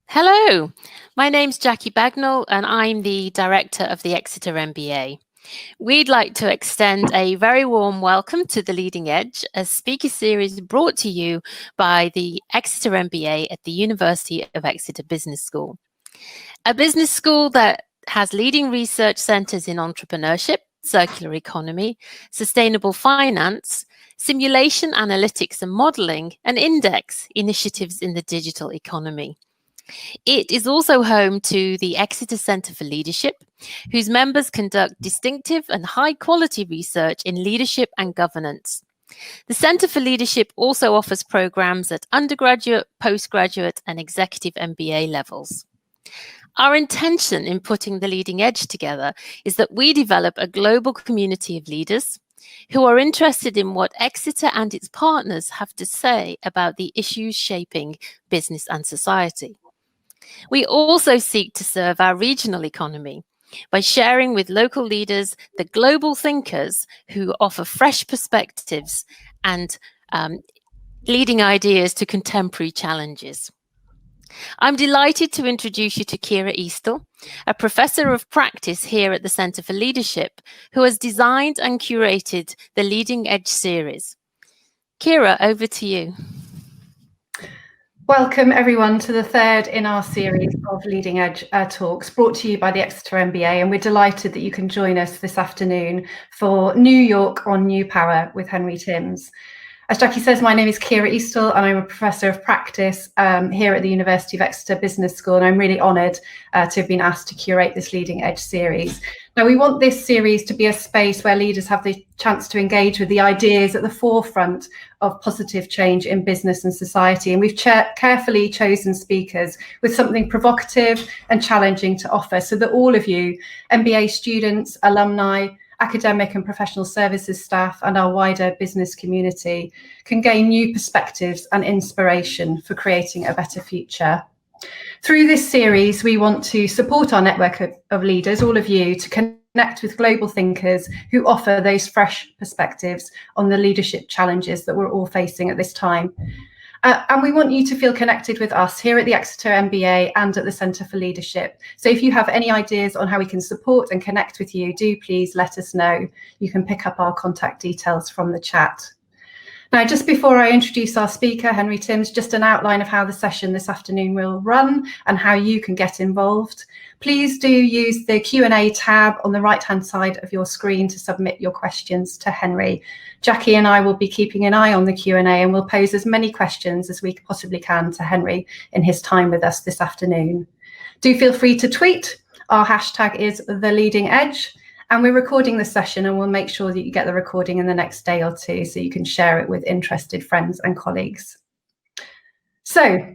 Hello, my name's Jackie Bagnall and I'm the Director of the Exeter MBA. We'd like to extend a very warm welcome to The Leading Edge, a speaker series brought to you by the Exeter MBA at the University of Exeter Business School. A business school that has leading research centres in entrepreneurship, circular economy, sustainable finance, simulation analytics and modelling, and index initiatives in the digital economy. It is also home to the Exeter Centre for Leadership, whose members conduct distinctive and high-quality research in leadership and governance. The Centre for Leadership also offers programs at undergraduate, postgraduate, and executive MBA levels. Our intention in putting The Leading Edge together is that we develop a global community of leaders who are interested in what Exeter and its partners have to say about the issues shaping business and society. We also seek to serve our regional economy by sharing with local leaders the global thinkers who offer fresh perspectives and leading ideas to contemporary challenges. I'm delighted to introduce you to Kira Eastle, a professor of practice here at the Centre for Leadership, who has designed and curated the Leading Edge series. Kira, over to you. Welcome everyone to the third in our series of Leading Edge talks brought to you by the Exeter MBA, and we're delighted that you can join us this afternoon for New York on New Power with Henry Timms. As Jackie says, my name is Kira Eastle and I'm a professor of practice here at the University of Exeter Business School, and I'm really honoured to have been asked to curate this Leading Edge series. Now, we want this series to be a space where leaders have the chance to engage with the ideas at the forefront of positive change in business and society, and we've carefully chosen speakers with something provocative and challenging to offer so that all of you, MBA students, alumni, academic and professional services staff, and our wider business community can gain new perspectives and inspiration for creating a better future. Through this series, we want to support our network of leaders, all of you, to connect with global thinkers who offer those fresh perspectives on the leadership challenges that we're all facing at this time. And we want you to feel connected with us here at the Exeter MBA and at the Centre for Leadership. So if you have any ideas on how we can support and connect with you, do please let us know. You can pick up our contact details from the chat. Now, just before I introduce our speaker, Henry Timms, just an outline of how the session this afternoon will run and how you can get involved. Please do use the Q&A tab on the right-hand side of your screen to submit your questions to Henry. Jackie and I will be keeping an eye on the Q&A and we'll pose as many questions as we possibly can to Henry in his time with us this afternoon. Do feel free to tweet. Our hashtag is #TheLeadingEdge. And we're recording the session and we'll make sure that you get the recording in the next day or two so you can share it with interested friends and colleagues. So,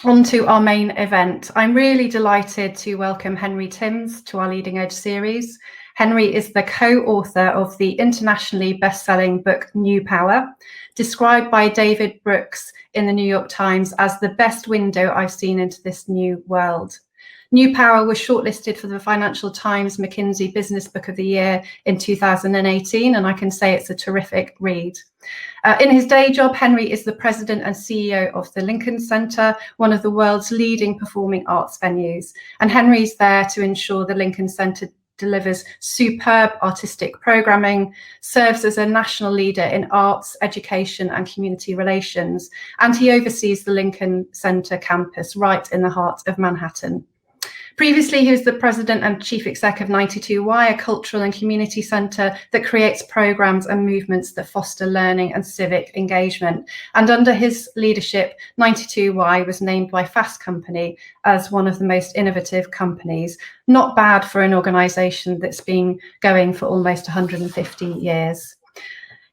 on to our main event. I'm really delighted to welcome Henry Timms to our Leading Edge series. Henry is the co-author of the internationally best-selling book New Power, described by David Brooks in the New York Times as the best window I've seen into this new world. New Power was shortlisted for the Financial Times McKinsey Business Book of the Year in 2018, and I can say it's a terrific read. In his day job, Henry is the president and CEO of the Lincoln Center, one of the world's leading performing arts venues. And Henry's there to ensure the Lincoln Center delivers superb artistic programming, serves as a national leader in arts, education and community relations, and he oversees the Lincoln Center campus right in the heart of Manhattan. Previously, he was the president and chief exec of 92Y, a cultural and community centre that creates programmes and movements that foster learning and civic engagement. And under his leadership, 92Y was named by Fast Company as one of the most innovative companies. Not bad for an organisation that's been going for almost 150 years.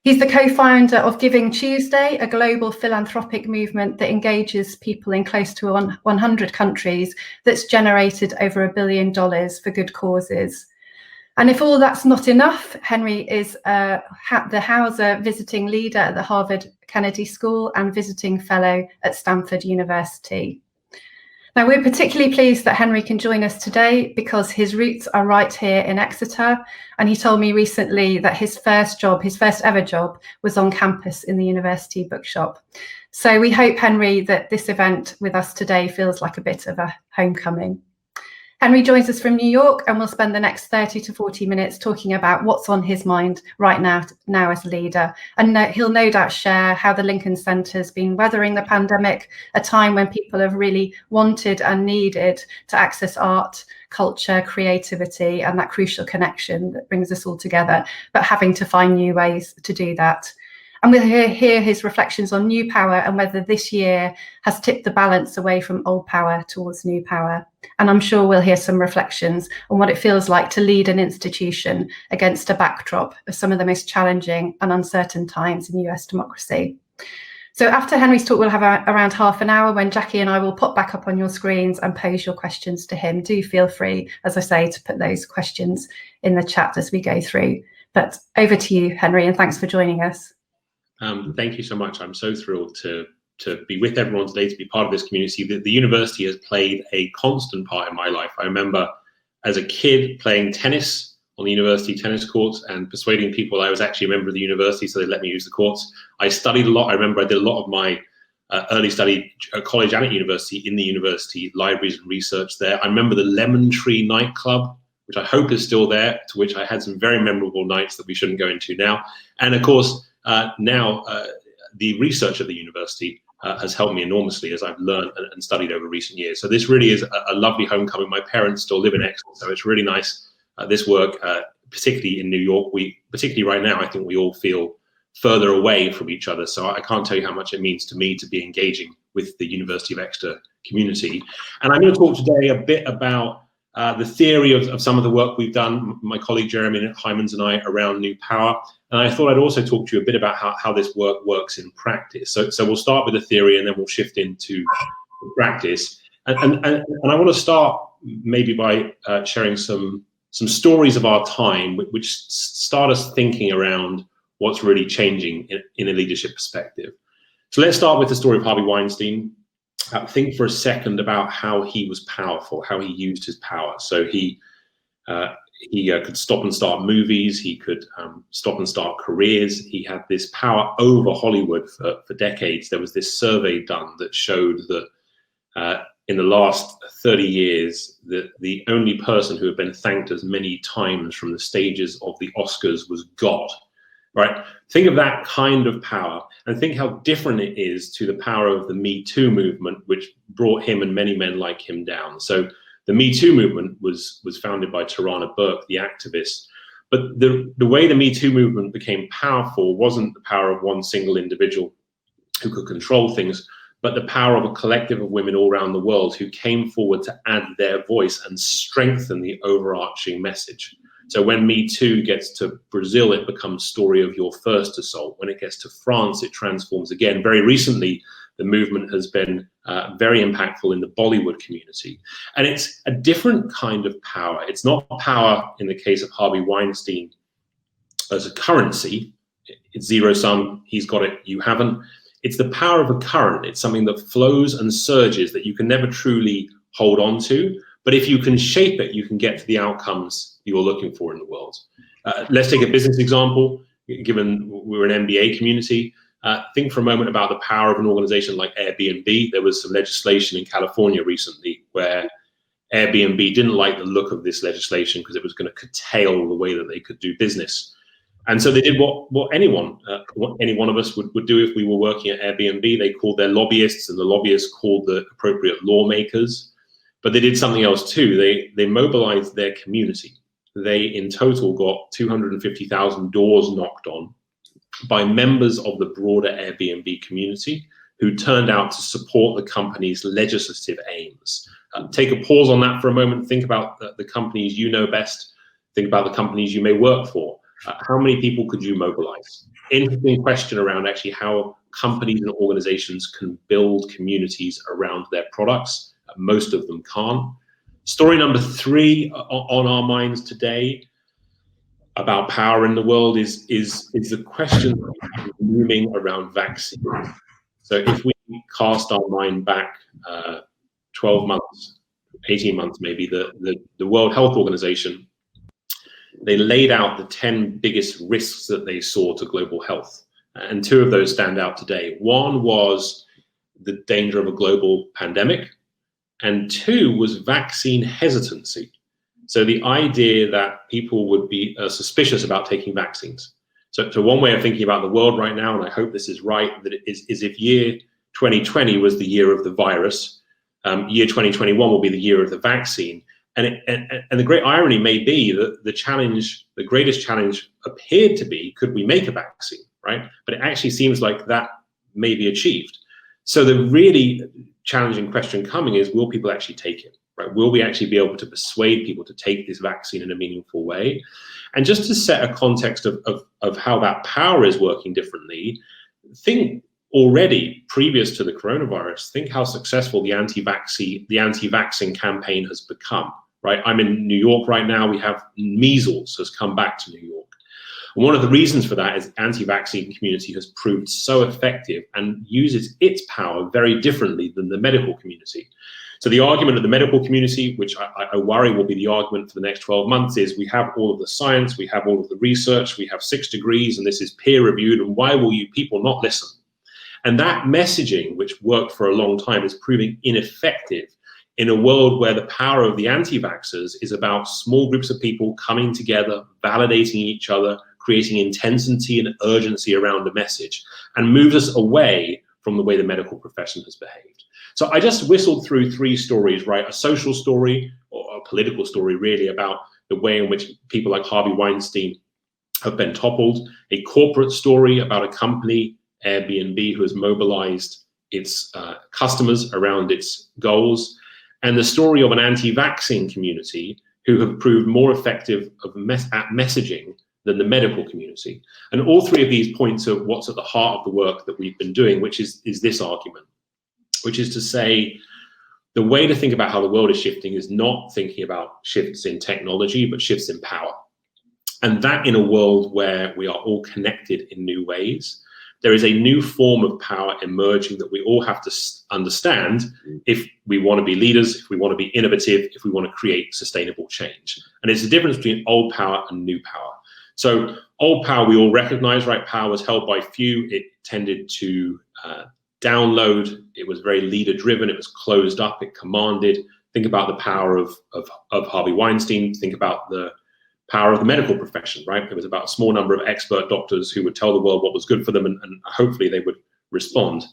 He's the co-founder of Giving Tuesday, a global philanthropic movement that engages people in close to 100 countries that's generated over $1 billion for good causes. And if all that's not enough, Henry is the Hauser Visiting Leader at the Harvard Kennedy School and Visiting Fellow at Stanford University. Now, we're particularly pleased that Henry can join us today because his roots are right here in Exeter. And he told me recently that his first ever job, was on campus in the university bookshop. So we hope, Henry, that this event with us today feels like a bit of a homecoming. Henry joins us from New York, and we'll spend the next 30 to 40 minutes talking about what's on his mind right now as a leader. And he'll no doubt share how the Lincoln Centre's been weathering the pandemic, a time when people have really wanted and needed to access art, culture, creativity, and that crucial connection that brings us all together, but having to find new ways to do that. And we'll hear his reflections on new power and whether this year has tipped the balance away from old power towards new power. And I'm sure we'll hear some reflections on what it feels like to lead an institution against a backdrop of some of the most challenging and uncertain times in US democracy. So after Henry's talk, we'll have around half an hour when Jackie and I will pop back up on your screens and pose your questions to him. Do feel free, as I say, to put those questions in the chat as we go through. But over to you, Henry, and thanks for joining us. Thank you so much. I'm so thrilled to be with everyone today, to be part of this community. The university has played a constant part in my life. I remember as a kid playing tennis on the university tennis courts and persuading people I was actually a member of the university, so they let me use the courts. I studied a lot. I remember I did a lot of my early study at college and at university in the university libraries and research there. I remember the Lemon Tree nightclub, which I hope is still there, to which I had some very memorable nights that we shouldn't go into now. And of course, now the research at the university has helped me enormously as I've learned and studied over recent years. So this really is a lovely homecoming. My parents still live in Exeter, so it's really nice. This work, particularly in New York, particularly right now, I think we all feel further away from each other. So I can't tell you how much it means to me to be engaging with the University of Exeter community. And I'm going to talk today a bit about the theory of some of the work we've done, my colleague Jeremy Hymans and I, around new power. And I thought I'd also talk to you a bit about how this work works in practice. So we'll start with the theory and then we'll shift into practice. And I want to start maybe by sharing some stories of our time, which start us thinking around what's really changing in a leadership perspective. So let's start with the story of Harvey Weinstein. Think for a second about how he was powerful, how he used his power. So he could stop and start movies. He could stop and start careers. He had this power over Hollywood for decades. There was this survey done that showed that in the last 30 years, that the only person who had been thanked as many times from the stages of the Oscars was God. Right? Think of that kind of power and think how different it is to the power of the Me Too movement, which brought him and many men like him down. So the Me Too movement was founded by Tarana Burke, the activist. But the way the Me Too movement became powerful wasn't the power of one single individual who could control things, but the power of a collective of women all around the world who came forward to add their voice and strengthen the overarching message. So when Me Too gets to Brazil, it becomes story of your first assault. When it gets to France, it transforms again. Very recently, the movement has been very impactful in the Bollywood community. And it's a different kind of power. It's not power in the case of Harvey Weinstein as a currency. It's zero sum. He's got it, you haven't. It's the power of a current. It's something that flows and surges that you can never truly hold on to. But if you can shape it, you can get to the outcomes you're looking for in the world. Let's take a business example. Given we're an MBA community, think for a moment about the power of an organization like Airbnb. There was some legislation in California recently where Airbnb didn't like the look of this legislation because it was going to curtail the way that they could do business. And so they did what any one of us would do if we were working at Airbnb. They called their lobbyists, and the lobbyists called the appropriate lawmakers. But they did something else too. They mobilized their community. They in total got 250,000 doors knocked on by members of the broader Airbnb community who turned out to support the company's legislative aims. Take a pause on that for a moment. Think about the companies you know best. Think about the companies you may work for. How many people could you mobilize? Interesting question around actually how companies and organizations can build communities around their products. Most of them can't. Story number 3 on our minds today about power in the world is the question looming around vaccines. So if we cast our mind back 12 months, 18 months maybe, the World Health Organization, they laid out the 10 biggest risks that they saw to global health. And 2 of those stand out today. One was the danger of a global pandemic, and 2 was vaccine hesitancy. So the idea that people would be suspicious about taking vaccines. So one way of thinking about the world right now, and I hope this is right, that it is if year 2020 was the year of the virus, year 2021 will be the year of the vaccine. And the great irony may be that the greatest challenge appeared to be, could we make a vaccine, right? But it actually seems like that may be achieved. So the really challenging question coming is, will people actually take it, right? Will we actually be able to persuade people to take this vaccine in a meaningful way? And just to set a context of how that power is working differently, think already previous to the coronavirus, think how successful the anti-vaccine campaign has become, right? I'm in New York right now. We have measles has come back to New York. And one of the reasons for that is the anti-vaccine community has proved so effective and uses its power very differently than the medical community. So the argument of the medical community, which I worry will be the argument for the next 12 months, is we have all of the science, we have all of the research, we have 6 degrees, and this is peer reviewed, and why will you people not listen? And that messaging, which worked for a long time, is proving ineffective in a world where the power of the anti-vaxxers is about small groups of people coming together, validating each other, creating intensity and urgency around the message, and moves us away from the way the medical profession has behaved. So I just whistled through 3 stories, right? A social story, or a political story really, about the way in which people like Harvey Weinstein have been toppled, a corporate story about a company, Airbnb, who has mobilized its customers around its goals, and the story of an anti-vaccine community who have proved more effective at messaging than the medical community. And all 3 of these point to what's at the heart of the work that we've been doing, which is this argument, which is to say, the way to think about how the world is shifting is not thinking about shifts in technology, but shifts in power. And that in a world where we are all connected in new ways, there is a new form of power emerging that we all have to understand if we want to be leaders, if we want to be innovative, if we want to create sustainable change. And it's the difference between old power and new power. So old power we all recognize, right? Power was held by few. It tended to download. It was very leader driven. It was closed up. It commanded. Think about the power of Harvey Weinstein. Think about the power of the medical profession, right? It was about a small number of expert doctors who would tell the world what was good for them, and hopefully they would respond.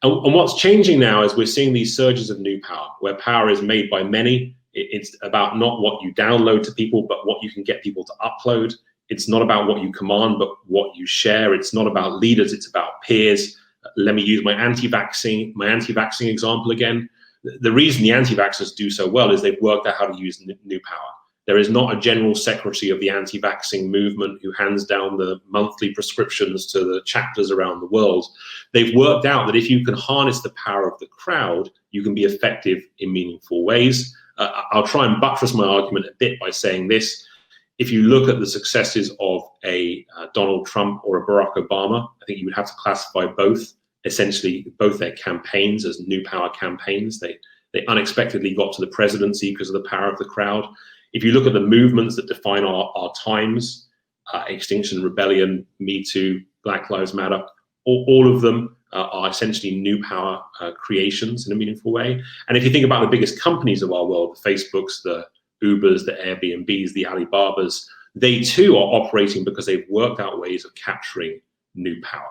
And what's changing now is we're seeing these surges of new power, where power is made by many. It's about not what you download to people, but what you can get people to upload. It's not about what you command, but what you share. It's not about leaders, it's about peers. Let me use my anti-vaccine example again. The reason the anti-vaxxers do so well is they've worked out how to use new power. There is not a general secretary of the anti-vaccine movement who hands down the monthly prescriptions to the chapters around the world. They've worked out that if you can harness the power of the crowd, you can be effective in meaningful ways. I'll try and buttress my argument a bit by saying this. If you look at the successes of a Donald Trump or a Barack Obama, I think you would have to classify both, essentially both their campaigns as new power campaigns. They unexpectedly got to the presidency because of the power of the crowd. If you look at the movements that define our times, Extinction Rebellion, Me Too, Black Lives Matter, all of them are essentially new power creations in a meaningful way. And if you think about the biggest companies of our world, the Facebooks, the Ubers, the Airbnbs, the Alibabas, they too are operating because they've worked out ways of capturing new power.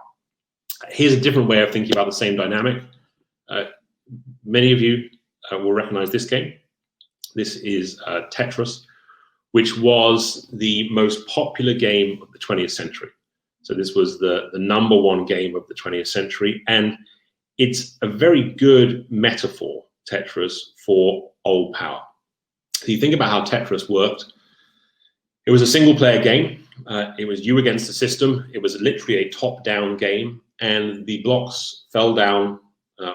Here's a different way of thinking about the same dynamic. Many of you will recognize this game. This is Tetris, which was the most popular game of the 20th century. So this was the #1 game of the 20th century. And it's a very good metaphor, Tetris, for old power. If you think about how Tetris worked, it was a single player game. It was you against the system. It was literally a top-down game. And the blocks fell down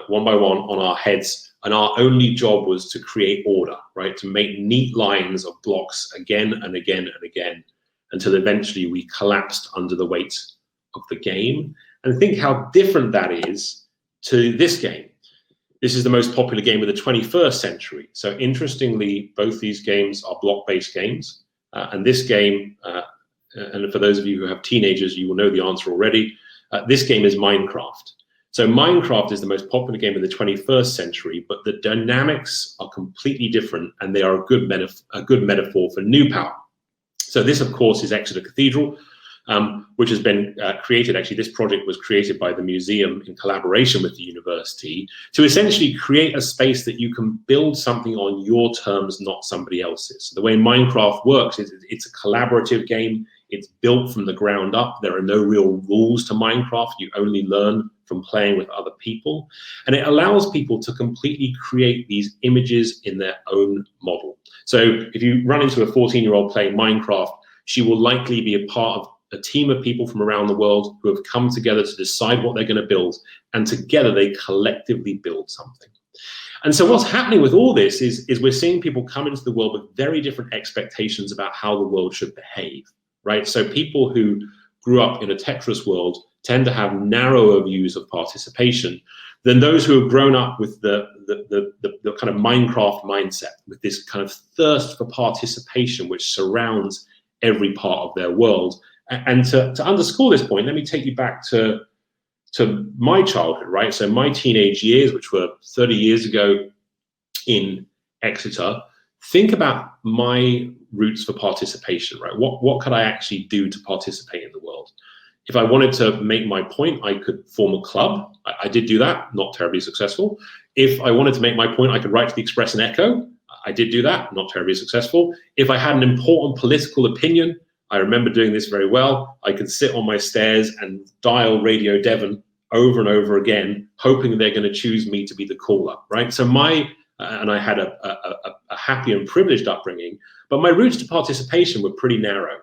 one by one on our heads. And our only job was to create order, right? To make neat lines of blocks again and again and again, until eventually we collapsed under the weight of the game. And think how different that is to this game. This is the most popular game of the 21st century. So interestingly, both these games are block-based games. And this game, and for those of you who have teenagers, you will know the answer already. This game is Minecraft. So Minecraft is the most popular game of the 21st century, but the dynamics are completely different, and they are a good metaphor for new power. So this, of course, is Exeter Cathedral, which has been created. Actually, this project was created by the museum in collaboration with the university to essentially create a space that you can build something on your terms, not somebody else's. The way Minecraft works is it's a collaborative game. It's built from the ground up. There are no real rules to Minecraft. You only learn from playing with other people. And it allows people to completely create these images in their own model. So if you run into a 14-year-old playing Minecraft, she will likely be a part of a team of people from around the world who have come together to decide what they're going to build. And together they collectively build something. And so what's happening with all this is we're seeing people come into the world with very different expectations about how the world should behave, right? So people who grew up in a Tetris world tend to have narrower views of participation than those who have grown up with the kind of Minecraft mindset, with this kind of thirst for participation which surrounds every part of their world. And to underscore this point, let me take you back to my childhood, right? So my teenage years, which were 30 years ago in Exeter. Think about my routes for participation, right? What could I actually do to participate in the world? If I wanted to make my point, I could form a club. I did do that, not terribly successful. If I wanted to make my point, I could write to the Express and Echo. I did do that, not terribly successful. If I had an important political opinion, I remember doing this very well. I could sit on my stairs and dial Radio Devon over and over again, hoping they're going to choose me to be the caller, right? So and I had a happy and privileged upbringing, but my routes to participation were pretty narrow.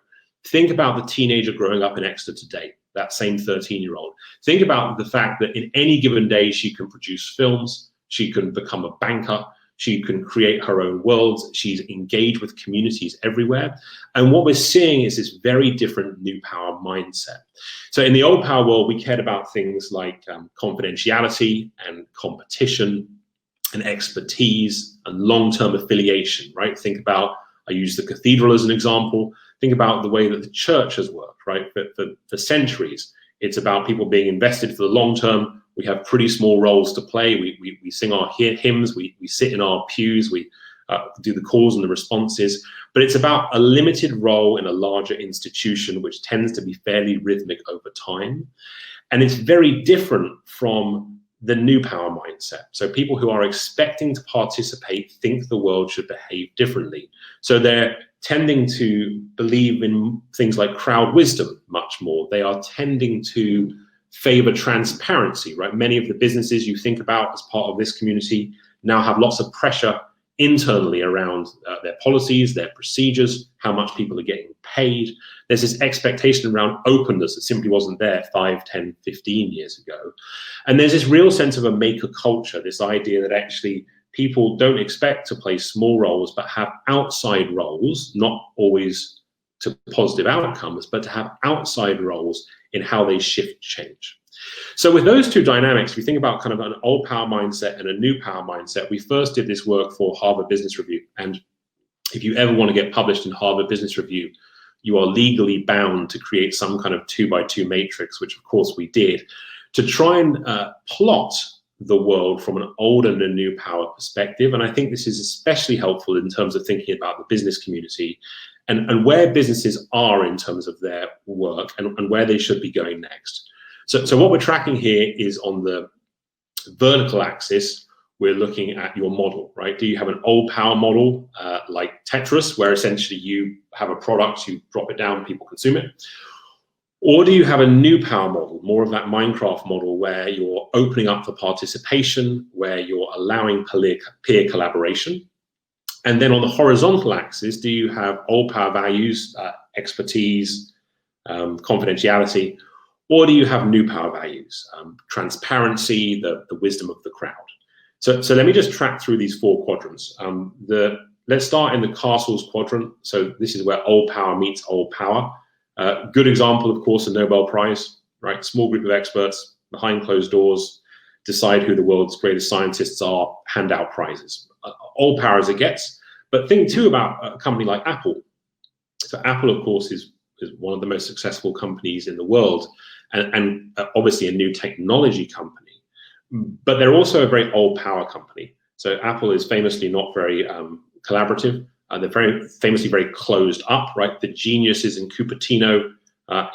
Think about the teenager growing up in Exeter today, that same 13-year-old. Think about the fact that in any given day, she can produce films, she can become a banker, she can create her own worlds, she's engaged with communities everywhere. And what we're seeing is this very different new power mindset. So in the old power world, we cared about things like confidentiality and competition and expertise and long-term affiliation, right? Think about, I use the cathedral as an example. Think about the way that the church has worked, right? For centuries, it's about people being invested for the long term. We have pretty small roles to play. We sing our hymns, we sit in our pews, we do the calls and the responses, but it's about a limited role in a larger institution, which tends to be fairly rhythmic over time. And it's very different from the new power mindset. So people who are expecting to participate think the world should behave differently. So they're tending to believe in things like crowd wisdom much more. They are tending to favor transparency, right? Many of the businesses you think about as part of this community now have lots of pressure internally around their policies, their procedures, how much people are getting paid. There's this expectation around openness that simply wasn't there 5, 10, 15 years ago. And there's this real sense of a maker culture, this idea that actually people don't expect to play small roles, but have outside roles, not always to positive outcomes, but to have outside roles in how they shift change. So with those two dynamics, if you think about kind of an old power mindset and a new power mindset, we first did this work for Harvard Business Review. And if you ever want to get published in Harvard Business Review, you are legally bound to create some kind of 2x2 matrix, which of course we did, to try and plot the world from an old and a new power perspective. And I think this is especially helpful in terms of thinking about the business community and where businesses are in terms of their work and where they should be going next. So what we're tracking here is on the vertical axis, we're looking at your model, right? Do you have an old power model like Tetris, where essentially you have a product, you drop it down, people consume it? Or do you have a new power model, more of that Minecraft model, where you're opening up for participation, where you're allowing peer collaboration? And then on the horizontal axis, do you have old power values, expertise, confidentiality? Or do you have new power values, transparency, the wisdom of the crowd? So let me just track through these 4 quadrants. Let's start in the castles quadrant. So this is where old power meets old power. Good example, of course, the Nobel Prize, right? Small group of experts behind closed doors, decide who the world's greatest scientists are, hand out prizes. Old power as it gets. But think too about a company like Apple. So Apple, of course, is one of the most successful companies in the world, and obviously a new technology company. But they're also a very old power company. So Apple is famously not very collaborative. They're very famously very closed up, right? The geniuses in Cupertino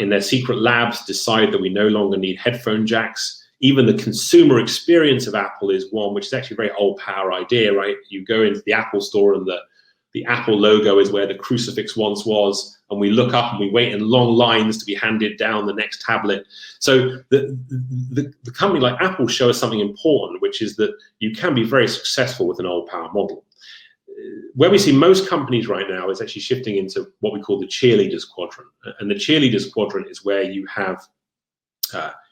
in their secret labs decide that we no longer need headphone jacks. Even the consumer experience of Apple is one which is actually a very old power idea, right? You go into the Apple store and the Apple logo is where the crucifix once was, and we look up and we wait in long lines to be handed down the next tablet. So the company like Apple shows us something important, which is that you can be very successful with an old power model. Where we see most companies right now is actually shifting into what we call the cheerleaders quadrant. And the cheerleaders quadrant is where you have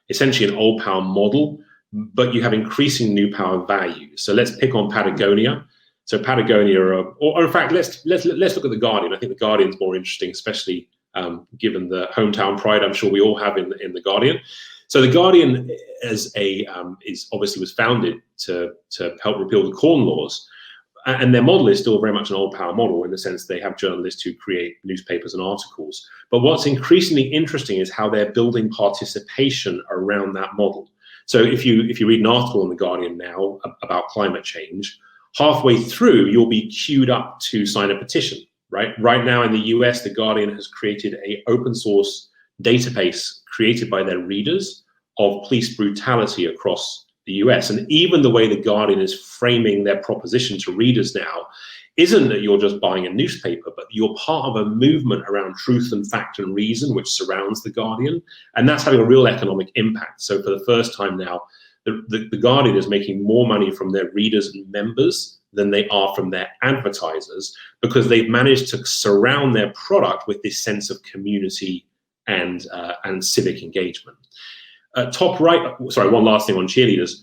essentially an old power model, but you have increasing new power values. So let's pick on Patagonia. So Patagonia, or in fact, let's look at the Guardian. I think the Guardian's more interesting, especially given the hometown pride I'm sure we all have in the Guardian. So the Guardian as was founded to help repeal the Corn Laws. And their model is still very much an old power model in the sense they have journalists who create newspapers and articles. But what's increasingly interesting is how they're building participation around that model. So if you read an article in The Guardian now about climate change, halfway through, you'll be queued up to sign a petition, right? Right now in the US, The Guardian has created an open source database created by their readers of police brutality across the US. And even the way The Guardian is framing their proposition to readers now isn't that you're just buying a newspaper, but you're part of a movement around truth and fact and reason, which surrounds The Guardian. And that's having a real economic impact. So for the first time now, the Guardian is making more money from their readers and members than they are from their advertisers, because they've managed to surround their product with this sense of community and civic engagement. Top right, sorry, one last thing on cheerleaders.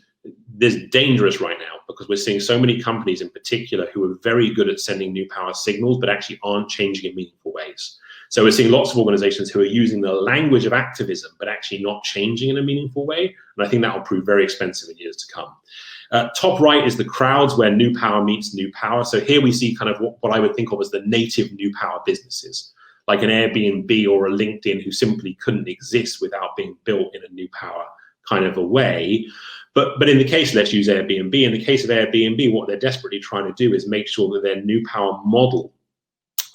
There's dangerous right now because we're seeing so many companies in particular who are very good at sending new power signals, but actually aren't changing in meaningful ways. So we're seeing lots of organizations who are using the language of activism, but actually not changing in a meaningful way. And I think that will prove very expensive in years to come. Top right is the crowds where new power meets new power. So here we see kind of what I would think of as the native new power businesses, like an Airbnb or a LinkedIn, who simply couldn't exist without being built in a new power kind of a way. But in the case, let's use Airbnb. In the case of Airbnb, what they're desperately trying to do is make sure that their new power model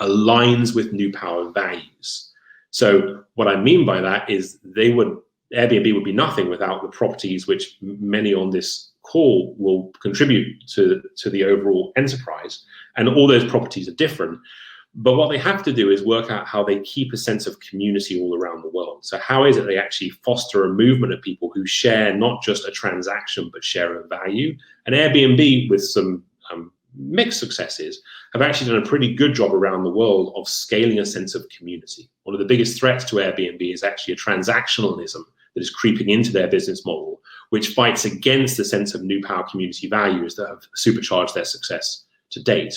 aligns with new power values. So what I mean by that is Airbnb would be nothing without the properties which many on this call will contribute to the overall enterprise. And all those properties are different. But what they have to do is work out how they keep a sense of community all around the world. So how is it they actually foster a movement of people who share not just a transaction, but share a value? And Airbnb, with some mixed successes, have actually done a pretty good job around the world of scaling a sense of community. One of the biggest threats to Airbnb is actually a transactionalism that is creeping into their business model, which fights against the sense of new power community values that have supercharged their success to date.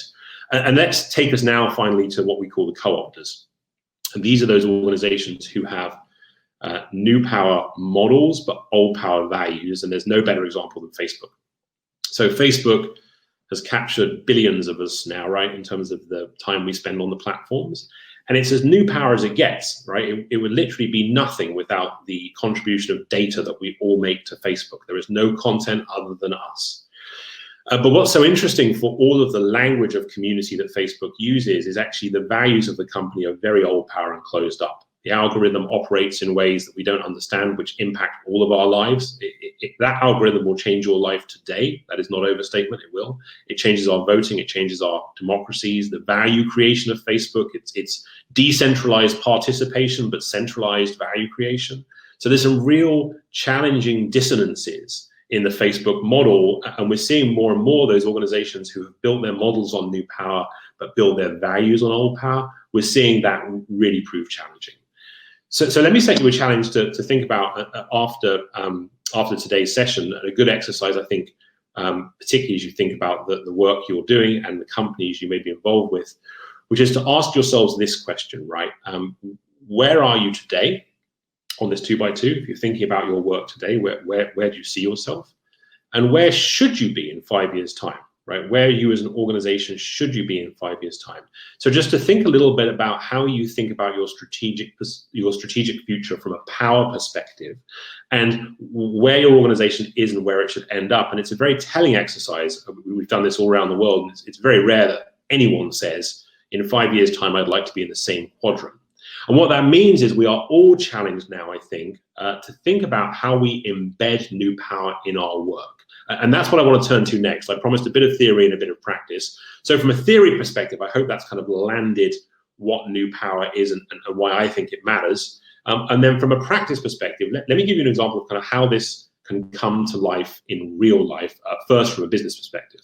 And let's take us now finally to what we call the co-opters. And these are those organizations who have new power models, but old power values. And there's no better example than Facebook. So Facebook has captured billions of us now, right, in terms of the time we spend on the platforms. And it's as new power as it gets, right? It would literally be nothing without the contribution of data that we all make to Facebook. There is no content other than us. But what's so interesting for all of the language of community that Facebook uses is actually the values of the company are very old power and closed up. The algorithm operates in ways that we don't understand, which impact all of our lives. That algorithm will change your life today. That is not overstatement, it will. It changes our voting, it changes our democracies, the value creation of Facebook. It's decentralized participation, but centralized value creation. So there's some real challenging dissonances in the Facebook model, and we're seeing more and more those organizations who have built their models on new power, but build their values on old power. We're seeing that really prove challenging. So let me set you a challenge to think about after today's session. A good exercise, I think, particularly as you think about the work you're doing and the companies you may be involved with, which is to ask yourselves this question, right? Where are you today on this 2x2? If you're thinking about your work today, where do you see yourself? and where should you be in 5 years' time, right? Where you as an organization should you be in 5 years' time? So just to think a little bit about how you think about your strategic future from a power perspective, and where your organization is and where it should end up. And it's a very telling exercise. We've done this all around the world, and it's very rare that anyone says, in 5 years' time, I'd like to be in the same quadrant. And what that means is we are all challenged now, I think, to think about how we embed new power in our work. And that's what I want to turn to next. I promised a bit of theory and a bit of practice. So from a theory perspective, I hope that's kind of landed what new power is and why I think it matters. And then from a practice perspective, let me give you an example of kind of how this can come to life in real life, first from a business perspective.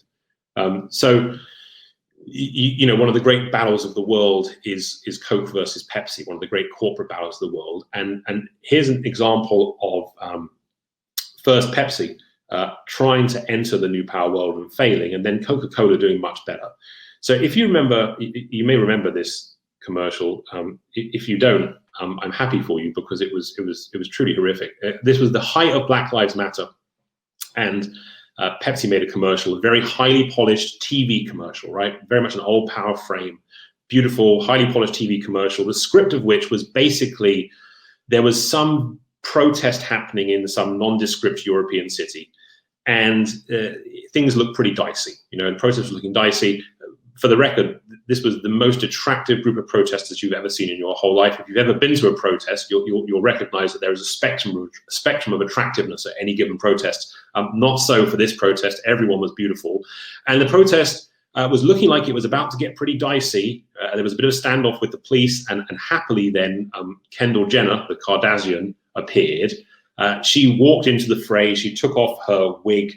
You know, one of the great battles of the world is Coke versus Pepsi, one of the great corporate battles of the world. And here's an example of first Pepsi trying to enter the new power world and failing, and then Coca-Cola doing much better. So if you remember, you may remember this commercial. If you don't, I'm happy for you, because it was truly horrific. This was the height of Black Lives Matter, and Pepsi made a commercial, a very highly polished TV commercial, right? Very much an old power frame, beautiful, highly polished TV commercial, the script of which was basically, there was some protest happening in some nondescript European city, and things looked pretty dicey, you know, and protests were looking dicey. For the record, this was the most attractive group of protesters you've ever seen in your whole life. If you've ever been to a protest, you'll recognize that there is a spectrum of attractiveness at any given protest. Not so for this protest. Everyone was beautiful. And the protest was looking like it was about to get pretty dicey. There was a bit of a standoff with the police, and happily then Kendall Jenner, the Kardashian, appeared. She walked into the fray. She took off her wig.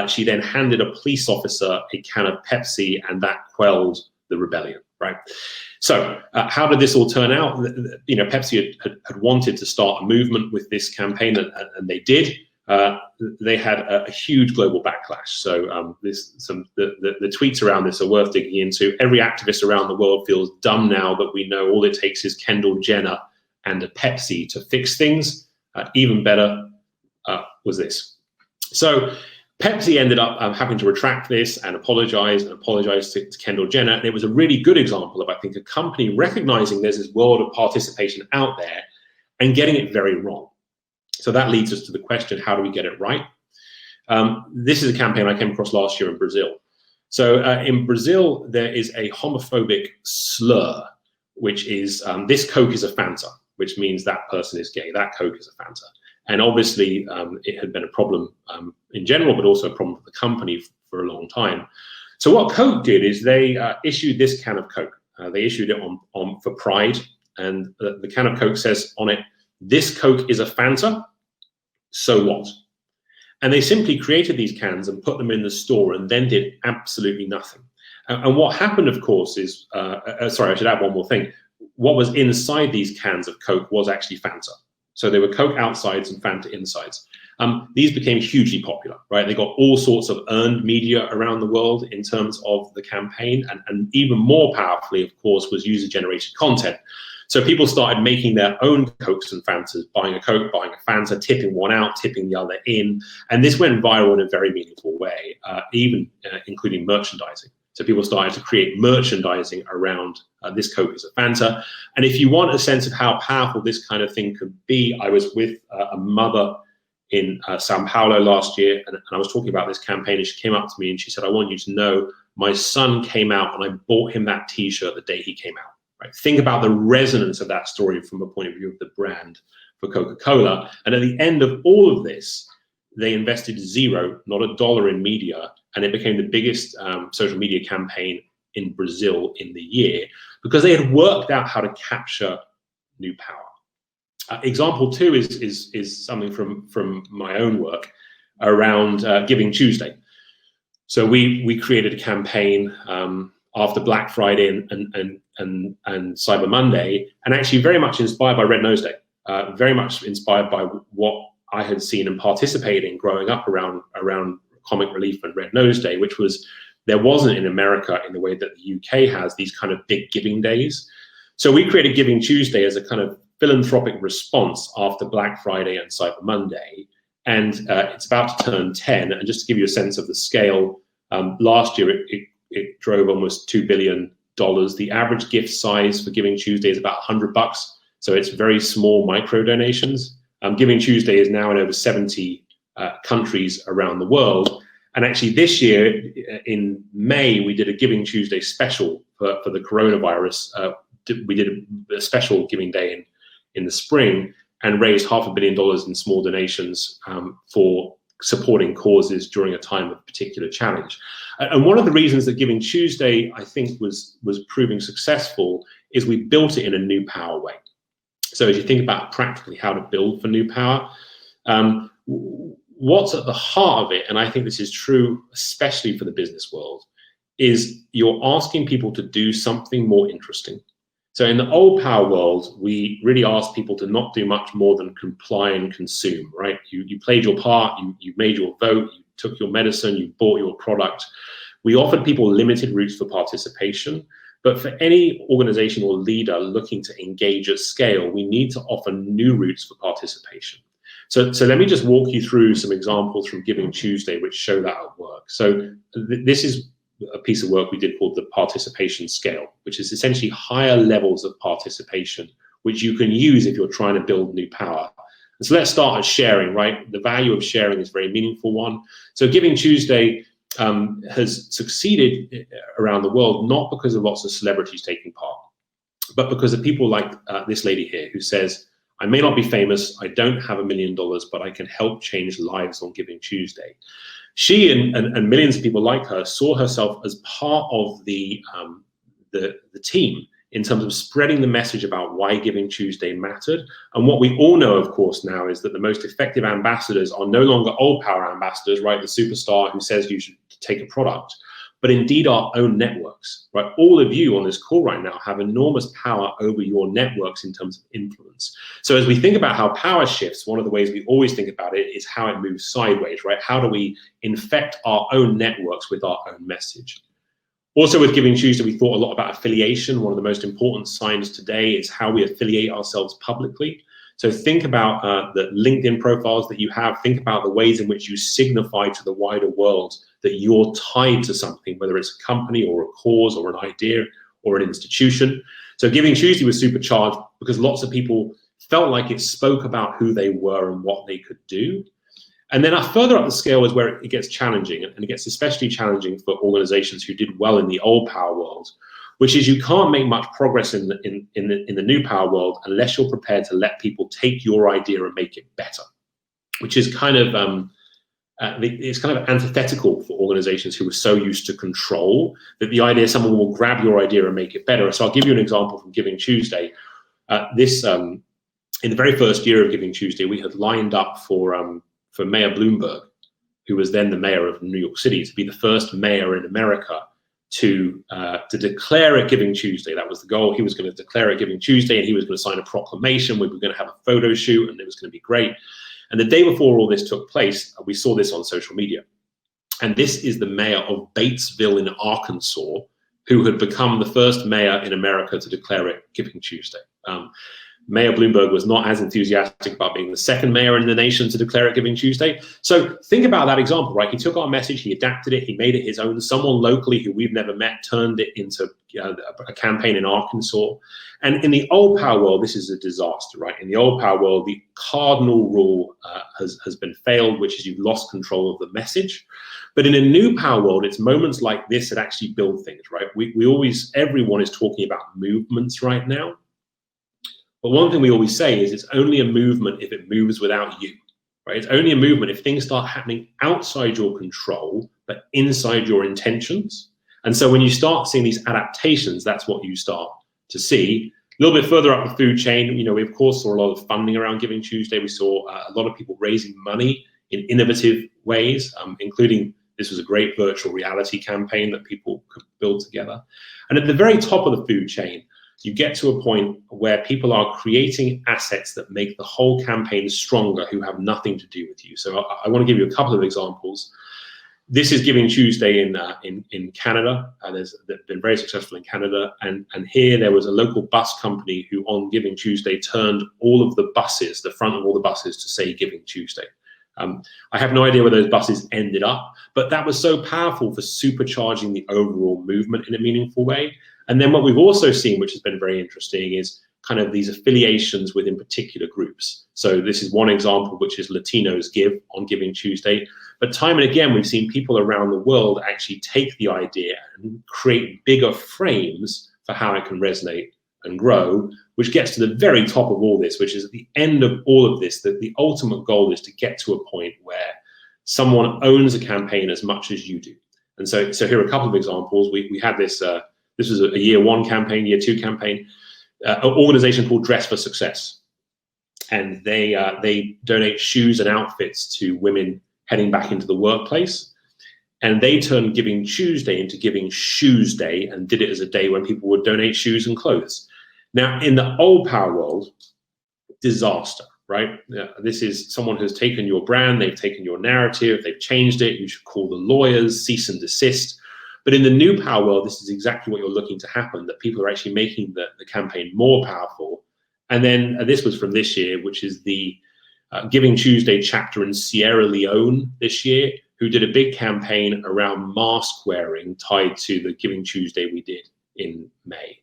She then handed a police officer a can of Pepsi, and that quelled the rebellion, right? So how did this all turn out? You know, Pepsi had wanted to start a movement with this campaign, and they did. They had a huge global backlash. So the tweets around this are worth digging into. Every activist around the world feels dumb now that we know all it takes is Kendall Jenner and a Pepsi to fix things. Even better was this. So Pepsi ended up having to retract this and apologize to Kendall Jenner. And it was a really good example of, I think, a company recognizing there's this world of participation out there and getting it very wrong. So that leads us to the question, how do we get it right? This is a campaign I came across last year in Brazil. So in Brazil, there is a homophobic slur, which is this Coke is a Fanta, which means that person is gay. That Coke is a Fanta. And obviously, it had been a problem in general, but also a problem for the company for a long time. So what Coke did is they issued this can of Coke. They issued it on for Pride, and the can of Coke says on it, "This Coke is a Fanta, so what?" And they simply created these cans and put them in the store, and then did absolutely nothing. And what happened, of course, is sorry, I should add one more thing. What was inside these cans of Coke was actually Fanta. So they were Coke outsides and Fanta insides. These became hugely popular, right? They got all sorts of earned media around the world in terms of the campaign, and even more powerfully, of course, was user-generated content. So people started making their own Cokes and Fantas, buying a Coke, buying a Fanta, tipping one out, tipping the other in, and this went viral in a very meaningful way, even including merchandising. So people started to create merchandising around this Coke is a Fanta. And if you want a sense of how powerful this kind of thing could be, I was with a mother in Sao Paulo last year, and I was talking about this campaign, and she came up to me and she said, "I want you to know my son came out and I bought him that T-shirt the day he came out." Right? Think about the resonance of that story from a point of view of the brand for Coca-Cola. And at the end of all of this, they invested zero, not a dollar in media, and it became the biggest social media campaign in Brazil in the year, because they had worked out how to capture new power. Example two is something from my own work around Giving Tuesday. So we created a campaign after Black Friday and Cyber Monday, and actually very much inspired by Red Nose Day, very much inspired by what I had seen and participated in growing up around Comic Relief and Red Nose Day, which was, there wasn't in America in the way that the UK has these kind of big giving days. So we created Giving Tuesday as a kind of philanthropic response after Black Friday and Cyber Monday. and it's about to turn 10. And just to give you a sense of the scale, last year it drove almost $2 billion. The average gift size for Giving Tuesday is about $100, so it's very small micro donations. Giving Tuesday is now in over 70 countries around the world. And actually this year, in May, we did a Giving Tuesday special for the coronavirus. We did a special Giving Day in the spring and raised $500 million in small donations for supporting causes during a time of particular challenge. And one of the reasons that Giving Tuesday, I think, was proving successful is we built it in a new power way. So as you think about practically how to build for new power, what's at the heart of it, and I think this is true especially for the business world, is you're asking people to do something more interesting. So in the old power world, we really asked people to not do much more than comply and consume, right? You played your part, you made your vote, you took your medicine, you bought your product. We offered people limited routes for participation, but for any organization or leader looking to engage at scale, we need to offer new routes for participation. So let me just walk you through some examples from Giving Tuesday which show that at work. So this is a piece of work we did called the participation scale, which is essentially higher levels of participation, which you can use if you're trying to build new power. And so let's start at sharing, right? The value of sharing is a very meaningful one. So Giving Tuesday has succeeded around the world, not because of lots of celebrities taking part, but because of people like this lady here who says, I may not be famous, I don't have $1 million, but I can help change lives on Giving Tuesday. She and millions of people like her saw herself as part of the team in terms of spreading the message about why Giving Tuesday mattered. And what we all know, of course, now is that the most effective ambassadors are no longer old power ambassadors, right? The superstar who says you should take a product, but indeed our own networks, right? All of you on this call right now have enormous power over your networks in terms of influence. So as we think about how power shifts, one of the ways we always think about it is how it moves sideways, right? How do we infect our own networks with our own message? Also with Giving Tuesday, we thought a lot about affiliation. One of the most important signs today is how we affiliate ourselves publicly. So think about the LinkedIn profiles that you have. Think about the ways in which you signify to the wider world that you're tied to something, whether it's a company or a cause or an idea or an institution. So Giving Tuesday was supercharged because lots of people felt like it spoke about who they were and what they could do. And then further up the scale is where it gets challenging, and it gets especially challenging for organizations who did well in the old power world, which is you can't make much progress in the new power world unless you're prepared to let people take your idea and make it better, which is kind of it's kind of antithetical for organizations who are so used to control that the idea someone will grab your idea and make it better. So I'll give you an example from Giving Tuesday. In the very first year of Giving Tuesday, we had lined up for Mayor Bloomberg, who was then the mayor of New York City, to be the first mayor in America to declare it Giving Tuesday. That was the goal. He was going to declare it Giving Tuesday, and he was going to sign a proclamation. We were going to have a photo shoot, and it was going to be great. And the day before all this took place, we saw this on social media. And this is the mayor of Batesville in Arkansas, who had become the first mayor in America to declare it Giving Tuesday. Mayor Bloomberg was not as enthusiastic about being the second mayor in the nation to declare it Giving Tuesday. So think about that example, right? He took our message, he adapted it, he made it his own. Someone locally who we've never met turned it into a campaign in Arkansas. And in the old power world, this is a disaster, right? In the old power world, the cardinal rule has been failed, which is you've lost control of the message. But in a new power world, it's moments like this that actually build things, right? Everyone is talking about movements right now. But one thing we always say is it's only a movement if it moves without you, right? It's only a movement if things start happening outside your control, but inside your intentions. And so when you start seeing these adaptations, that's what you start to see. A little bit further up the food chain, we of course saw a lot of funding around Giving Tuesday. We saw a lot of people raising money in innovative ways, including this was a great virtual reality campaign that people could build together. And at the very top of the food chain, you get to a point where people are creating assets that make the whole campaign stronger who have nothing to do with you. So I want to give you a couple of examples. This is Giving Tuesday in Canada. They've been very successful in Canada. And here there was a local bus company who on Giving Tuesday turned all of the buses, the front of all the buses, to say Giving Tuesday. I have no idea where those buses ended up, but that was so powerful for supercharging the overall movement in a meaningful way. And then what we've also seen, which has been very interesting, is kind of these affiliations within particular groups. So this is one example, which is Latinos Give on Giving Tuesday. But time and again, we've seen people around the world actually take the idea and create bigger frames for how it can resonate and grow, which gets to the very top of all this, which is at the end of all of this, that the ultimate goal is to get to a point where someone owns a campaign as much as you do. And so here are a couple of examples. We had this, this was a year one campaign, year two campaign, an organization called Dress for Success. And they donate shoes and outfits to women heading back into the workplace. And they turned Giving Tuesday into Giving Shoes Day and did it as a day when people would donate shoes and clothes. Now, in the old power world, disaster, right? This is someone who's taken your brand, they've taken your narrative, they've changed it. You should call the lawyers, cease and desist. But in the new power world, this is exactly what you're looking to happen, that people are actually making the campaign more powerful. And then this was from this year, which is the Giving Tuesday chapter in Sierra Leone this year, who did a big campaign around mask wearing tied to the Giving Tuesday we did in May.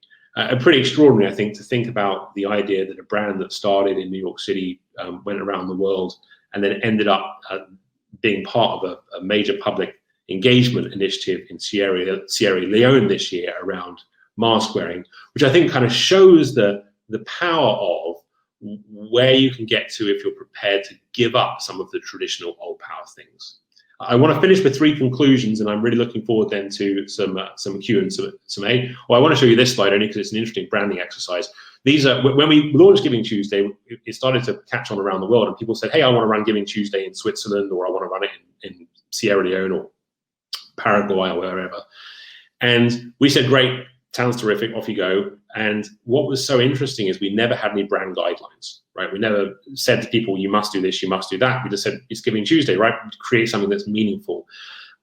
Pretty extraordinary, I think, to think about the idea that a brand that started in New York City went around the world and then ended up being part of a major public engagement initiative in Sierra Leone this year around mask wearing, which I think kind of shows the power of where you can get to if you're prepared to give up some of the traditional old power things. I want to finish with three conclusions, and I'm really looking forward then to some Q and some A. Well, I want to show you this slide only because it's an interesting branding exercise. These are, when we launched Giving Tuesday, it started to catch on around the world, and people said, hey, I want to run Giving Tuesday in Switzerland, or I want to run it in Sierra Leone or Paraguay or wherever. And we said, great, sounds terrific, off you go. And what was so interesting is we never had any brand guidelines, right? We never said to people, you must do this, you must do that. We just said, it's Giving Tuesday, right? Create something that's meaningful.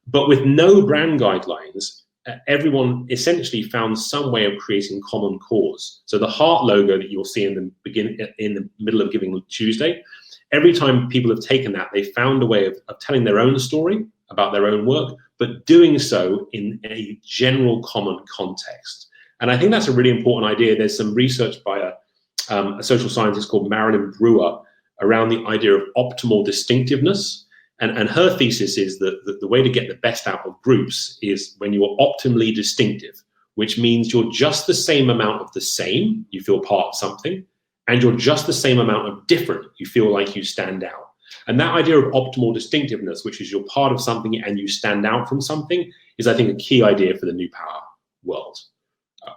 But with no brand guidelines, everyone essentially found some way of creating common cause. So the heart logo that you'll see in the middle of Giving Tuesday, every time people have taken that, they found a way of telling their own story about their own work, but doing so in a general common context. And I think that's a really important idea. There's some research by a social scientist called Marilyn Brewer around the idea of optimal distinctiveness. And her thesis is that the way to get the best out of groups is when you're optimally distinctive, which means you're just the same amount of the same, you feel part of something, and you're just the same amount of different, you feel like you stand out. And that idea of optimal distinctiveness, which is you're part of something and you stand out from something, is, I think, a key idea for the new power world.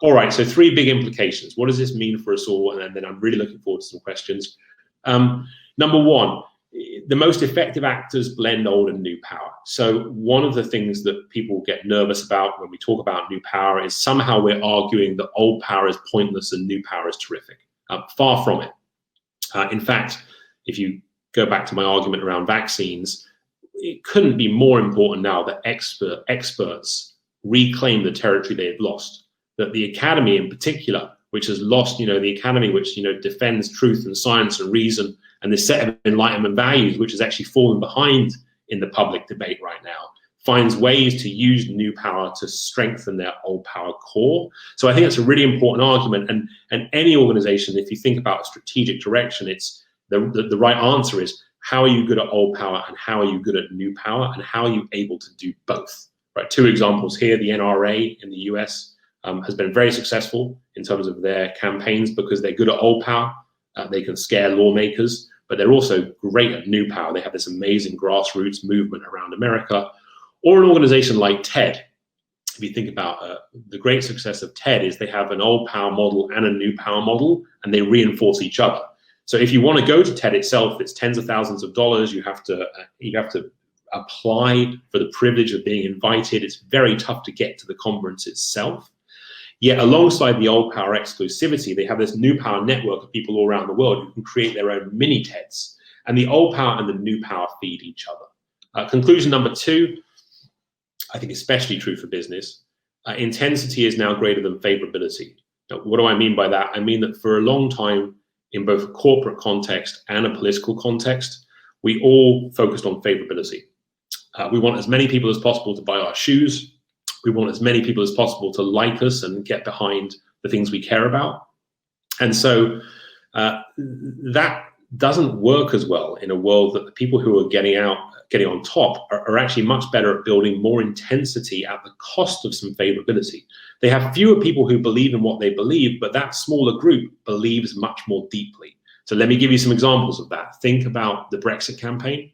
All right, so three big implications. What does this mean for us all? And then I'm really looking forward to some questions. Number one, the most effective actors blend old and new power. So one of the things that people get nervous about when we talk about new power is somehow we're arguing that old power is pointless and new power is terrific. Far from it. In fact, if you go back to my argument around vaccines, it couldn't be more important now that experts reclaim the territory they had lost. That the academy in particular, which has lost, the academy which, defends truth and science and reason and this set of enlightenment values, which has actually fallen behind in the public debate right now, finds ways to use new power to strengthen their old power core. So I think that's a really important argument. And any organization, if you think about a strategic direction, it's the right answer is, how are you good at old power and how are you good at new power and how are you able to do both? Right. Two examples here, the NRA in the US has been very successful in terms of their campaigns because they're good at old power. They can scare lawmakers, but they're also great at new power. They have this amazing grassroots movement around America. Or an organization like TED. If you think about the great success of TED is they have an old power model and a new power model, and they reinforce each other. So if you want to go to TED itself, it's tens of thousands of dollars. You have to apply for the privilege of being invited. It's very tough to get to the conference itself. Yet alongside the old power exclusivity, they have this new power network of people all around the world who can create their own mini TEDs. And the old power and the new power feed each other. Conclusion number two, I think especially true for business, intensity is now greater than favorability. Now, what do I mean by that? I mean that for a long time, in both a corporate context and a political context, we all focused on favorability. We want as many people as possible to buy our shoes. We want as many people as possible to like us and get behind the things we care about. And so that doesn't work as well in a world that the people who are getting on top are actually much better at building more intensity at the cost of some favorability. They have fewer people who believe in what they believe, but that smaller group believes much more deeply. So let me give you some examples of that. Think about the Brexit campaign,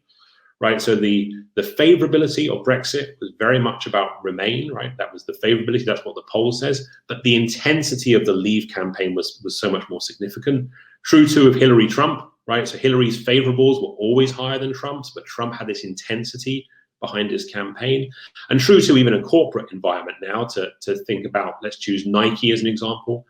right? So the favorability of Brexit was very much about Remain, right? That was the favorability, that's what the poll says. But the intensity of the Leave campaign was so much more significant. True too of Hillary Trump, right? So Hillary's favorables were always higher than Trump's, but Trump had this intensity behind his campaign. And true to even a corporate environment now, to think about, let's choose Nike as an example.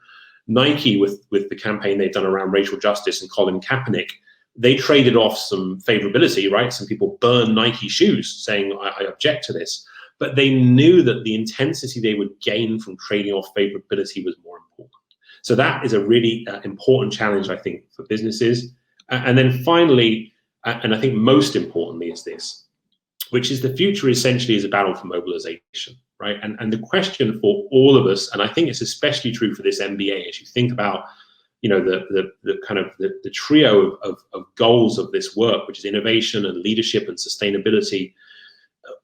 Nike, with the campaign they've done around racial justice and Colin Kaepernick, they traded off some favorability, right? Some people burn Nike shoes saying, I object to this. But they knew that the intensity they would gain from trading off favorability was more important. So that is a really important challenge, I think, for businesses. And then finally, and I think most importantly is this, which is the future essentially is a battle for mobilization, right? And the question for all of us, and I think it's especially true for this MBA, as you think about, the trio of goals of this work, which is innovation and leadership and sustainability,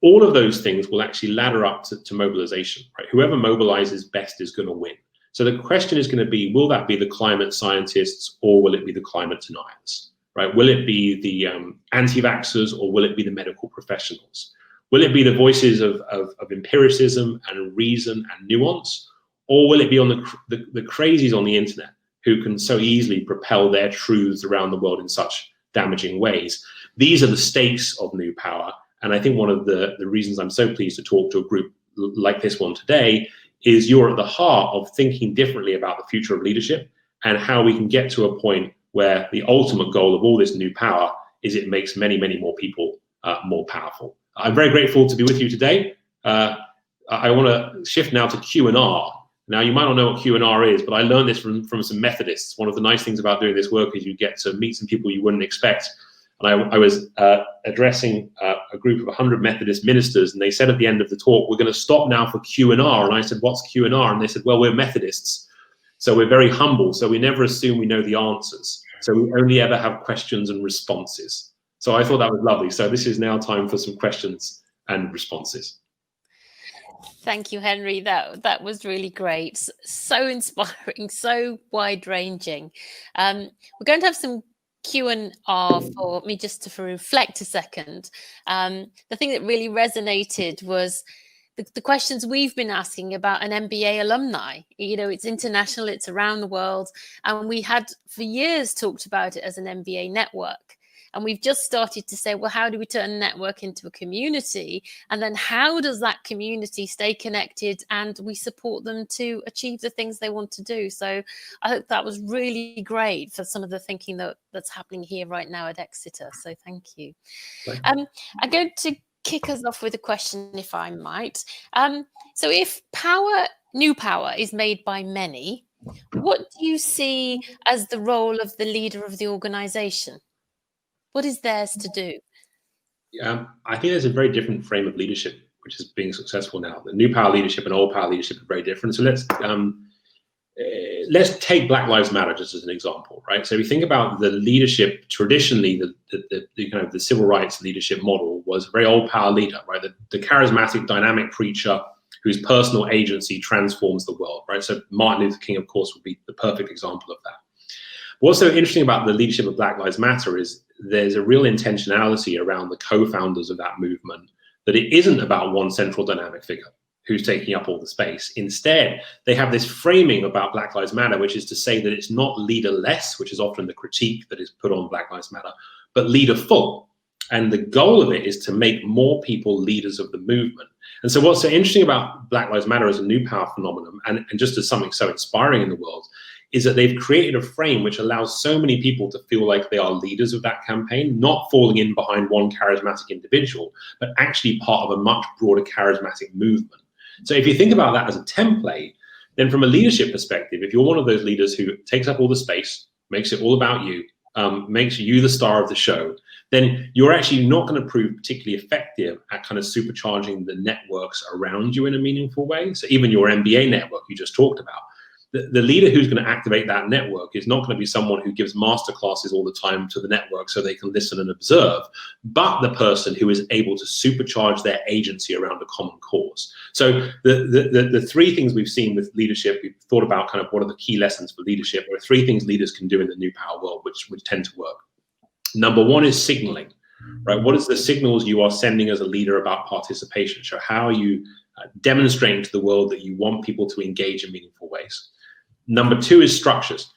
all of those things will actually ladder up to mobilization, right? Whoever mobilizes best is going to win. So the question is going to be, will that be the climate scientists or will it be the climate deniers, right? Will it be the anti-vaxxers or will it be the medical professionals? Will it be the voices of empiricism and reason and nuance? Or will it be on the crazies on the internet who can so easily propel their truths around the world in such damaging ways? These are the stakes of new power. And I think one of the reasons I'm so pleased to talk to a group like this one today is you're at the heart of thinking differently about the future of leadership and how we can get to a point where the ultimate goal of all this new power is it makes many, many more people more powerful. I'm very grateful to be with you today. I want to shift now to Q&R. Now, you might not know what Q&R is, but I learned this from some Methodists. One of the nice things about doing this work is you get to meet some people you wouldn't expect. And I was addressing a group of 100 Methodist ministers, and they said at the end of the talk, we're going to stop now for Q&R. And I said, what's Q&R? And they said, well, we're Methodists, so we're very humble. So we never assume we know the answers. So we only ever have questions and responses. So I thought that was lovely. So this is now time for some questions and responses. Thank you, Henry. That was really great. So inspiring, so wide-ranging. We're going to have some Q&R for me just to reflect a second. The thing that really resonated was the questions we've been asking about an MBA alumni. You know, it's international, it's around the world. And we had for years talked about it as an MBA network. And we've just started to say, well, how do we turn a network into a community? And then how does that community stay connected and we support them to achieve the things they want to do? So I hope that was really great for some of the thinking that's happening here right now at Exeter. So thank you. I'm going to kick us off with a question, if I might. So if new power is made by many, what do you see as the role of the leader of the organization? What is theirs to do? I think there's a very different frame of leadership, which is being successful now. The new power leadership and old power leadership are very different. So let's take Black Lives Matter just as an example, right? So we think about the leadership. Traditionally, the kind of the civil rights leadership model was a very old power leader, right? The charismatic, dynamic preacher whose personal agency transforms the world, right? So Martin Luther King, of course, would be the perfect example of that. What's so interesting about the leadership of Black Lives Matter is there's a real intentionality around the co-founders of that movement, that it isn't about one central dynamic figure who's taking up all the space. Instead, they have this framing about Black Lives Matter, which is to say that it's not leaderless, which is often the critique that is put on Black Lives Matter, but leaderful. And the goal of it is to make more people leaders of the movement. And so what's so interesting about Black Lives Matter as a new power phenomenon, and just as something so inspiring in the world, is that they've created a frame which allows so many people to feel like they are leaders of that campaign, not falling in behind one charismatic individual, but actually part of a much broader charismatic movement. So if you think about that as a template, then from a leadership perspective, if you're one of those leaders who takes up all the space, makes it all about you, makes you the star of the show, then you're actually not going to prove particularly effective at kind of supercharging the networks around you in a meaningful way. So even your MBA network you just talked about, the leader who's going to activate that network is not going to be someone who gives masterclasses all the time to the network so they can listen and observe, but the person who is able to supercharge their agency around a common cause. So the three things we've seen with leadership, we've thought about kind of what are the key lessons for leadership. There are three things leaders can do in the new power world which tend to work. Number one is signaling, right? What is the signals you are sending as a leader about participation? So how are you demonstrating to the world that you want people to engage in meaningful ways? Number two is structures.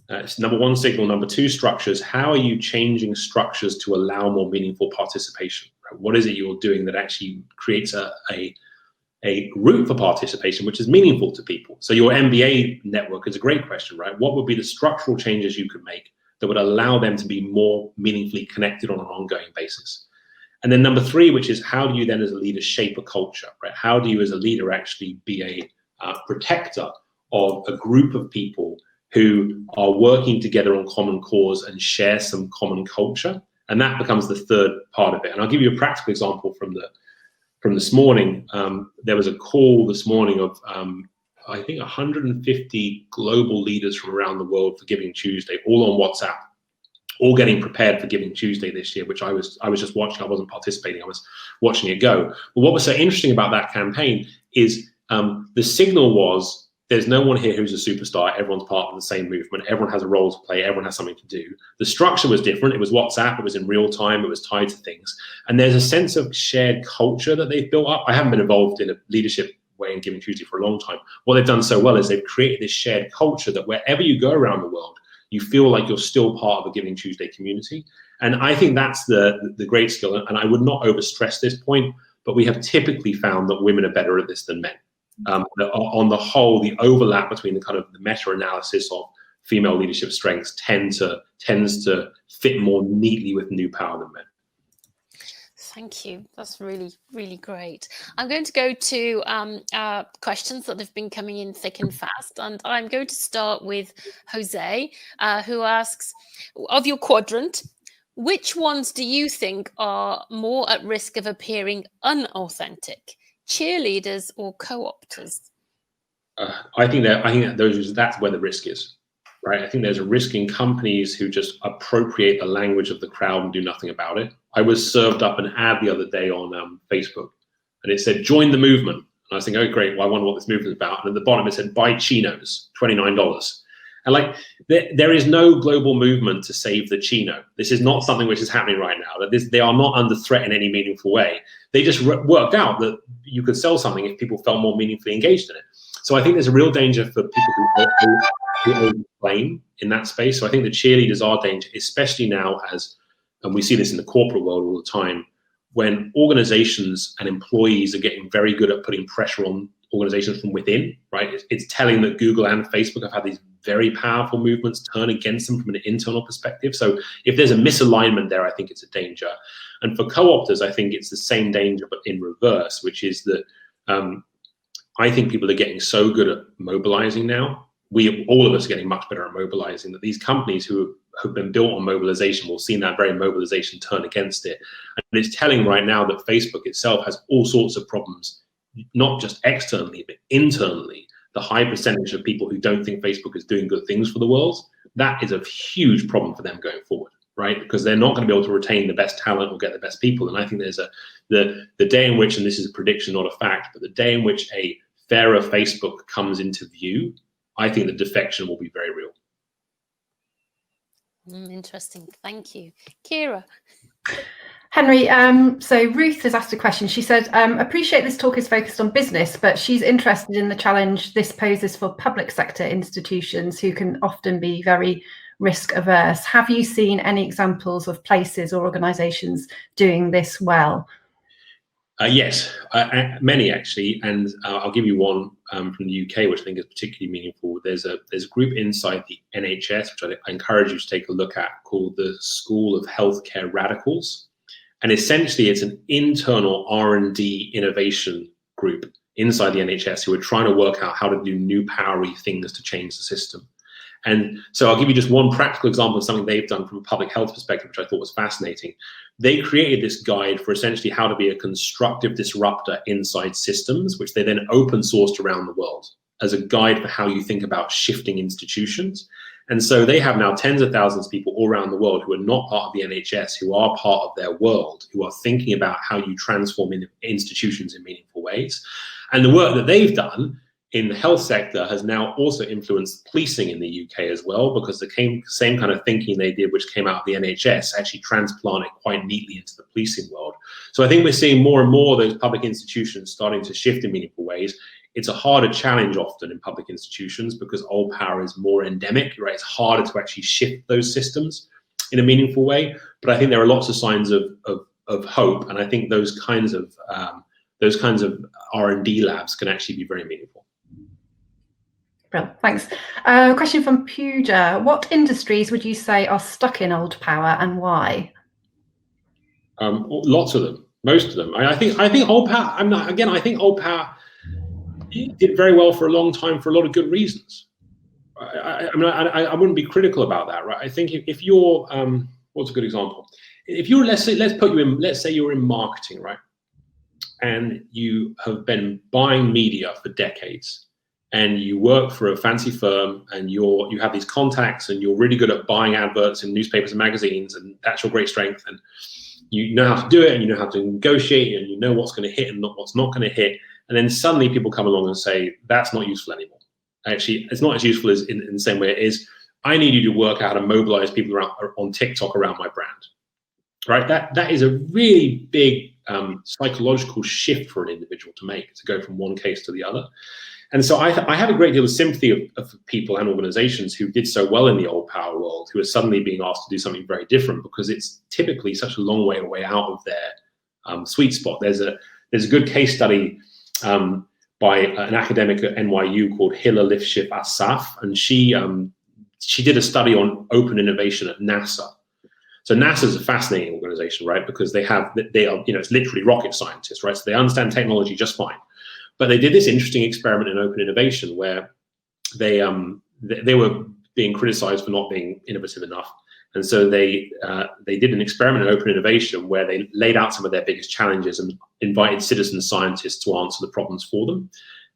It's number one, signal. Number two, structures. How are you changing structures to allow more meaningful participation? Right? What is it you're doing that actually creates a route for participation which is meaningful to people? So your MBA network is a great question, right? What would be the structural changes you could make that would allow them to be more meaningfully connected on an ongoing basis? And then number three, which is how do you then as a leader shape a culture, right? How do you as a leader actually be a protector of a group of people who are working together on common cause and share some common culture? And that becomes the third part of it. And I'll give you a practical example from this morning. There was a call this morning of I think 150 global leaders from around the world for Giving Tuesday, all on WhatsApp, all getting prepared for Giving Tuesday this year, which I was just watching. I wasn't participating, I was watching it go. But what was so interesting about that campaign is the signal was, there's no one here who's a superstar. Everyone's part of the same movement. Everyone has a role to play. Everyone has something to do. The structure was different. It was WhatsApp. It was in real time. It was tied to things. And there's a sense of shared culture that they've built up. I haven't been involved in a leadership way in Giving Tuesday for a long time. What they've done so well is they've created this shared culture that wherever you go around the world, you feel like you're still part of a Giving Tuesday community. And I think that's the great skill. And I would not overstress this point, but we have typically found that women are better at this than men. On the whole, the overlap between the kind of the meta-analysis of female leadership strengths tends to fit more neatly with new power than men. Thank you. That's really, really great. I'm going to go to questions that have been coming in thick and fast. And I'm going to start with Jose, who asks, of your quadrant, which ones do you think are more at risk of appearing unauthentic? Cheerleaders or co-opters? I think that's where the risk is, right? I think there's a risk in companies who just appropriate the language of the crowd and do nothing about it. I was served up an ad the other day on Facebook, and it said, join the movement. And I was thinking, oh, great, well, I wonder what this movement is about. And at the bottom, it said, buy chinos, $29. And like, there is no global movement to save the chino. This is not something which is happening right now. They are not under threat in any meaningful way. They just worked out that you could sell something if people felt more meaningfully engaged in it. So I think there's a real danger for people who over-claim in that space. So I think the cheerleaders are danger, especially now and we see this in the corporate world all the time, when organizations and employees are getting very good at putting pressure on organizations from within, right? It's telling that Google and Facebook have had these very powerful movements turn against them from an internal perspective. So if there's a misalignment there, I think it's a danger. And for co-opters, I think it's the same danger, but in reverse, which is that I think people are getting so good at mobilizing now. All of us are getting much better at mobilizing, that these companies who have been built on mobilization will see that very mobilization turn against it. And it's telling right now that Facebook itself has all sorts of problems, not just externally, but internally. The high percentage of people who don't think Facebook is doing good things for the world, that is a huge problem for them going forward, right? Because they're not going to be able to retain the best talent or get the best people. And I think there's the day in which, and this is a prediction, not a fact, but the day in which a fairer Facebook comes into view, I think the defection will be very real. Interesting. Thank you. Kira. Henry, so Ruth has asked a question. She said, appreciate this talk is focused on business, but she's interested in the challenge this poses for public sector institutions who can often be very risk averse. Have you seen any examples of places or organizations doing this well? Yes, many actually, and I'll give you one from the UK, which I think is particularly meaningful. There's a group inside the NHS, which I encourage you to take a look at, called the School of Healthcare Radicals. And essentially, it's an internal R&D innovation group inside the NHS who are trying to work out how to do new powery things to change the system. And so I'll give you just one practical example of something they've done from a public health perspective, which I thought was fascinating. They created this guide for essentially how to be a constructive disruptor inside systems, which they then open sourced around the world as a guide for how you think about shifting institutions. And so they have now tens of thousands of people all around the world who are not part of the NHS, who are part of their world, who are thinking about how you transform institutions in meaningful ways. And the work that they've done in the health sector has now also influenced policing in the UK as well, because the same kind of thinking they did, which came out of the NHS, actually transplanted quite neatly into the policing world. So I think we're seeing more and more of those public institutions starting to shift in meaningful ways. It's a harder challenge often in public institutions because old power is more endemic, right? It's harder to actually shift those systems in a meaningful way. But I think there are lots of signs of hope, and I think those kinds of R&D labs can actually be very meaningful. Brilliant, thanks. Question from Pooja. What industries would you say are stuck in old power and why? Lots of them, most of them. I think old power. I think old power did very well for a long time for a lot of good reasons. I wouldn't be critical about that, right? I think if you're, what's a good example? If you're, let's say you're in marketing, right? And you have been buying media for decades, and you work for a fancy firm, and you have these contacts, and you're really good at buying adverts in newspapers and magazines, and that's your great strength, and you know how to do it, and you know how to negotiate, and you know what's going to hit and what's not going to hit. And then suddenly people come along and say, that's not useful anymore. Actually, it's not as useful as in the same way it is. I need you to work out how to mobilize people around on TikTok around my brand, right? That is a really big psychological shift for an individual to make, to go from one case to the other. And so I have a great deal of sympathy of people and organizations who did so well in the old power world, who are suddenly being asked to do something very different, because it's typically such a long way out of their sweet spot. There's a good case study by an academic at NYU called Hila Lifshif Asaf, and she did a study on open innovation at NASA. So NASA is a fascinating organization, right? Because they are, it's literally rocket scientists, right? So they understand technology just fine. But they did this interesting experiment in open innovation where they were being criticized for not being innovative enough. And so they did an experiment in open innovation where they laid out some of their biggest challenges and invited citizen scientists to answer the problems for them.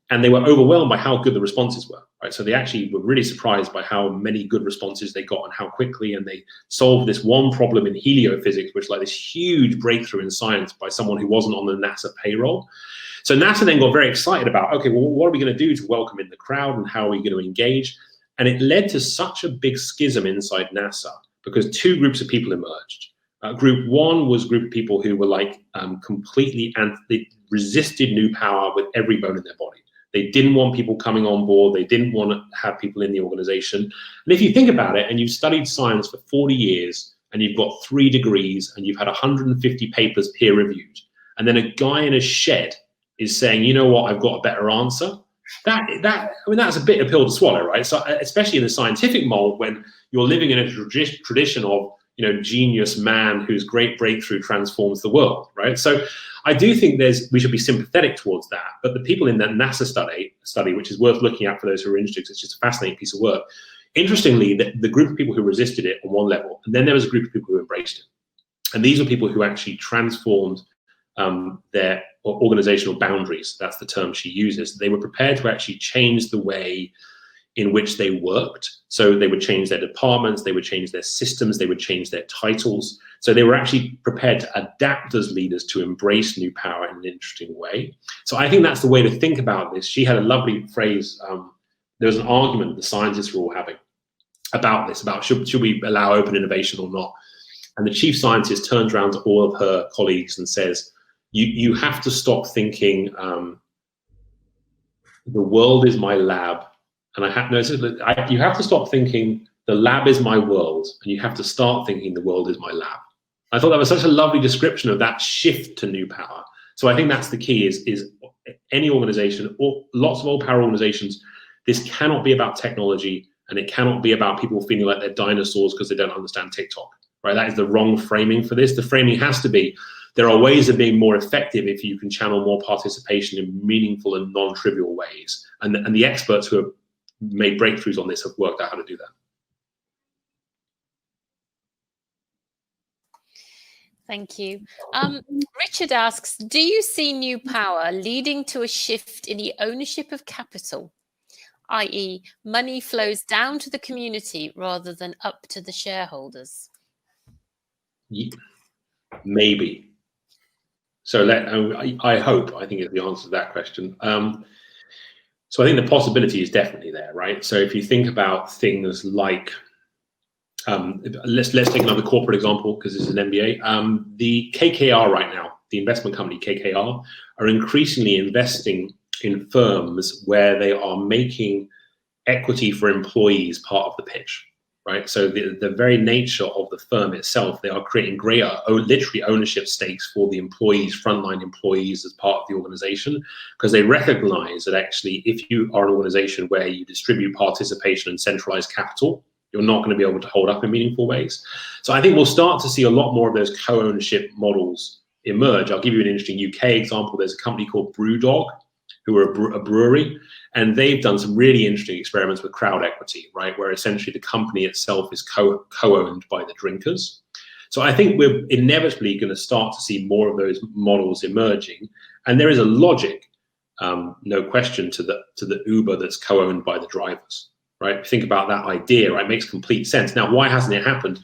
And they were overwhelmed by how good the responses were, right? So they actually were really surprised by how many good responses they got and how quickly. And they solved this one problem in heliophysics, which is like this huge breakthrough in science by someone who wasn't on the NASA payroll. So NASA then got very excited about, okay, well, what are we going to do to welcome in the crowd, and how are we going to engage? And it led to such a big schism inside NASA, because two groups of people emerged. Group one was a group of people who were like completely, and they resisted new power with every bone in their body. They didn't want people coming on board. They didn't want to have people in the organization. And if you think about it, and you've studied science for 40 years, and you've got 3 degrees, and you've had 150 papers peer reviewed, and then a guy in a shed is saying, you know what, I've got a better answer. That's a bitter pill to swallow, right? So especially in the scientific mold, when you're living in a tradition of, genius man whose great breakthrough transforms the world, right? So I do think we should be sympathetic towards that. But the people in that NASA study, which is worth looking at for those who are interested, because it's just a fascinating piece of work. Interestingly, the group of people who resisted it on one level, and then there was a group of people who embraced it. And these are people who actually transformed their organizational boundaries. That's the term she uses. They were prepared to actually change the way in which they worked. So they would change their departments, they would change their systems, they would change their titles. So they were actually prepared to adapt as leaders to embrace new power in an interesting way. So I think that's the way to think about this. She had a lovely phrase. There was an argument the scientists were all having about this, about should we allow open innovation or not? And the chief scientist turns around to all of her colleagues and says, you have to stop thinking the world is my lab, and you have to stop thinking the lab is my world, and you have to start thinking the world is my lab. I thought that was such a lovely description of that shift to new power. So I think that's the key, is any organization, or lots of old power organizations, this cannot be about technology, and it cannot be about people feeling like they're dinosaurs because they don't understand TikTok, right? That is the wrong framing for this. The framing has to be, there are ways of being more effective if you can channel more participation in meaningful and non-trivial ways. And the experts who have made breakthroughs on this have worked out how to do that. Thank you. Richard asks, do you see new power leading to a shift in the ownership of capital, i.e. money flows down to the community rather than up to the shareholders? Maybe. So I hope, I think is the answer to that question. So I think the possibility is definitely there, right? So if you think about things like, let's take another corporate example because this is an MBA. The KKR right now, the investment company KKR, are increasingly investing in firms where they are making equity for employees part of the pitch, right? So the very nature of the firm itself, they are creating greater, literally ownership stakes for the employees, frontline employees as part of the organization, because they recognize that actually if you are an organization where you distribute participation and centralized capital, you're not going to be able to hold up in meaningful ways. So I think we'll start to see a lot more of those co-ownership models emerge. I'll give you an interesting UK example. There's a company called Brewdog, who are a brewery, and they've done some really interesting experiments with crowd equity, right, where essentially the company itself is co-owned by the drinkers. So I think we're inevitably going to start to see more of those models emerging, and there is a logic, no question, to the Uber that's co-owned by the drivers, right? Think about that idea, right? It makes complete sense. Now, why hasn't it happened?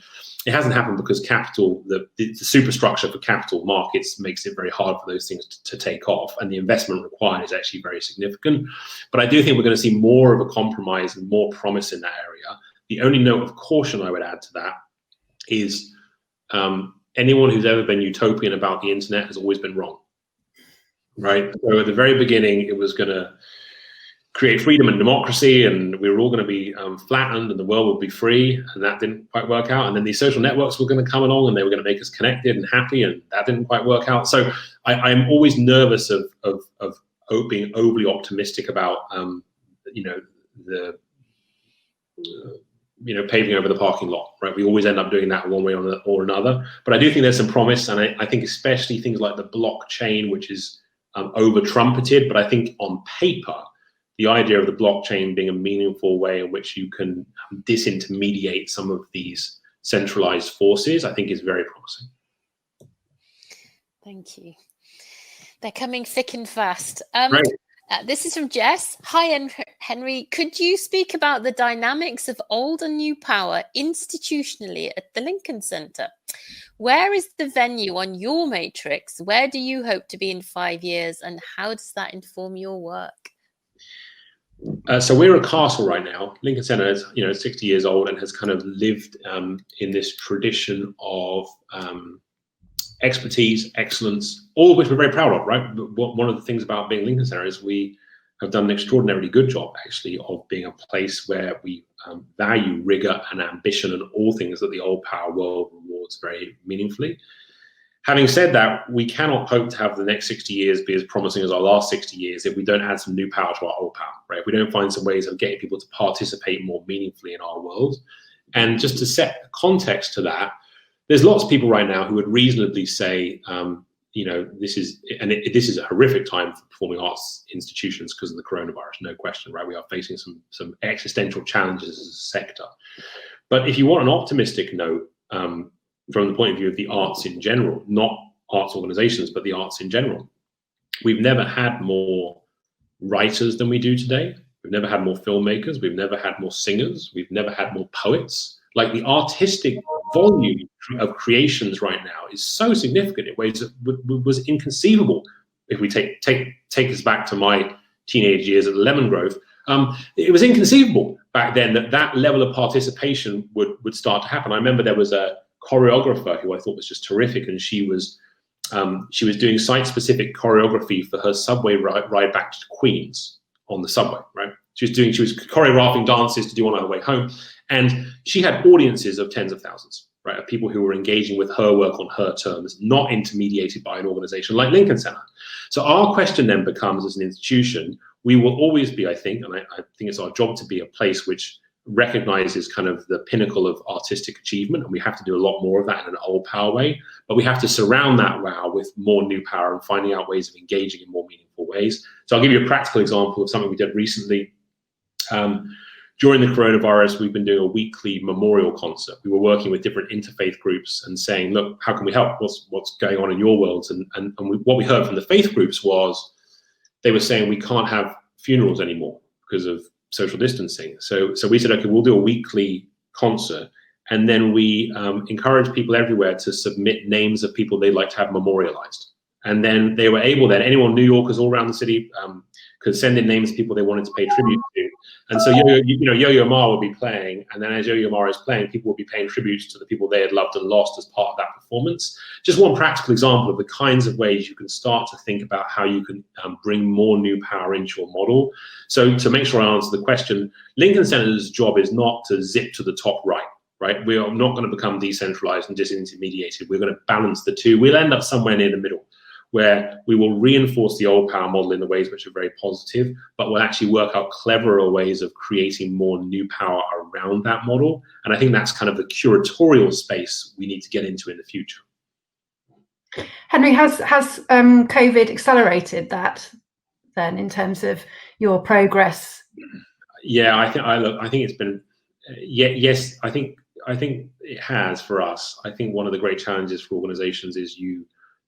It hasn't happened because capital, the superstructure for capital markets makes it very hard for those things to take off, and the investment required is actually very significant. But I do think we're going to see more of a compromise and more promise in that area. The only note of caution I would add to that is anyone who's ever been utopian about the internet has always been wrong, right? So at the very beginning, it was going to create freedom and democracy, and we were all going to be flattened, and the world would be free, and that didn't quite work out. And then these social networks were going to come along, and they were going to make us connected and happy, and that didn't quite work out. So I'm always nervous of being overly optimistic about paving over the parking lot, right? We always end up doing that one way or another. But I do think there's some promise, and I think especially things like the blockchain, which is over trumpeted, but I think on paper, the idea of the blockchain being a meaningful way in which you can disintermediate some of these centralized forces, I think is very promising. Thank you. They're coming thick and fast. Right. This is from Jess. Hi, Henry. Could you speak about the dynamics of old and new power institutionally at the Lincoln Center? Where is the venue on your matrix? Where do you hope to be in 5 years? And how does that inform your work? So we're a castle right now. Lincoln Center is, 60 years old and has kind of lived in this tradition of expertise, excellence, all of which we're very proud of, right? One of the things about being Lincoln Center is we have done an extraordinarily good job, actually, of being a place where we value rigor and ambition and all things that the old power world rewards very meaningfully. Having said that, we cannot hope to have the next 60 years be as promising as our last 60 years if we don't add some new power to our old power, right? If we don't find some ways of getting people to participate more meaningfully in our world. And just to set context to that, there's lots of people right now who would reasonably say, this is a horrific time for performing arts institutions because of the coronavirus, no question, right? We are facing some existential challenges as a sector. But if you want an optimistic note, from the point of view of the arts in general, not arts organizations, but the arts in general, we've never had more writers than we do today. We've never had more filmmakers. We've never had more singers. We've never had more poets. Like, the artistic volume of creations right now is so significant in ways that was inconceivable if we take us back to my teenage years at Lemon Grove. It was inconceivable back then that level of participation would start to happen. I remember there was a choreographer who I thought was just terrific, and she was doing site-specific choreography for her subway ride back to Queens on the subway, right? She was choreographing dances to do on her way home, and she had audiences of tens of thousands, right, of people who were engaging with her work on her terms, not intermediated by an organization like Lincoln Center. So our question then becomes, as an institution, we will always be, I think, and I think it's our job to be a place which recognizes kind of the pinnacle of artistic achievement, and we have to do a lot more of that in an old power way, but we have to surround that wow with more new power and finding out ways of engaging in more meaningful ways. So I'll give you a practical example of something we did recently. during the coronavirus, we've been doing a weekly memorial concert. We were working with different interfaith groups and saying, look, how can we help? What's going on in your worlds? And what we heard from the faith groups was they were saying we can't have funerals anymore because of social distancing. So we said, okay, we'll do a weekly concert. And then we encourage people everywhere to submit names of people they'd like to have memorialized. And then they were able, then anyone, New Yorkers all around the city, could send in names of people they wanted to pay tribute to. And so Yo-Yo Ma would be playing, and then as Yo-Yo Ma is playing, people would be paying tributes to the people they had loved and lost as part of that performance. Just one practical example of the kinds of ways you can start to think about how you can bring more new power into your model. So to make sure I answer the question, Lincoln Center's job is not to zip to the top right? We are not going to become decentralized and disintermediated. We're going to balance the two. We'll end up somewhere near the middle, where we will reinforce the old power model in the ways which are very positive, but we'll actually work out cleverer ways of creating more new power around that model. And I think that's kind of the curatorial space we need to get into in the future. Henry, has COVID accelerated that then in terms of your progress? Yeah, I think it's been, yes, I think it has for us. I think one of the great challenges for organizations is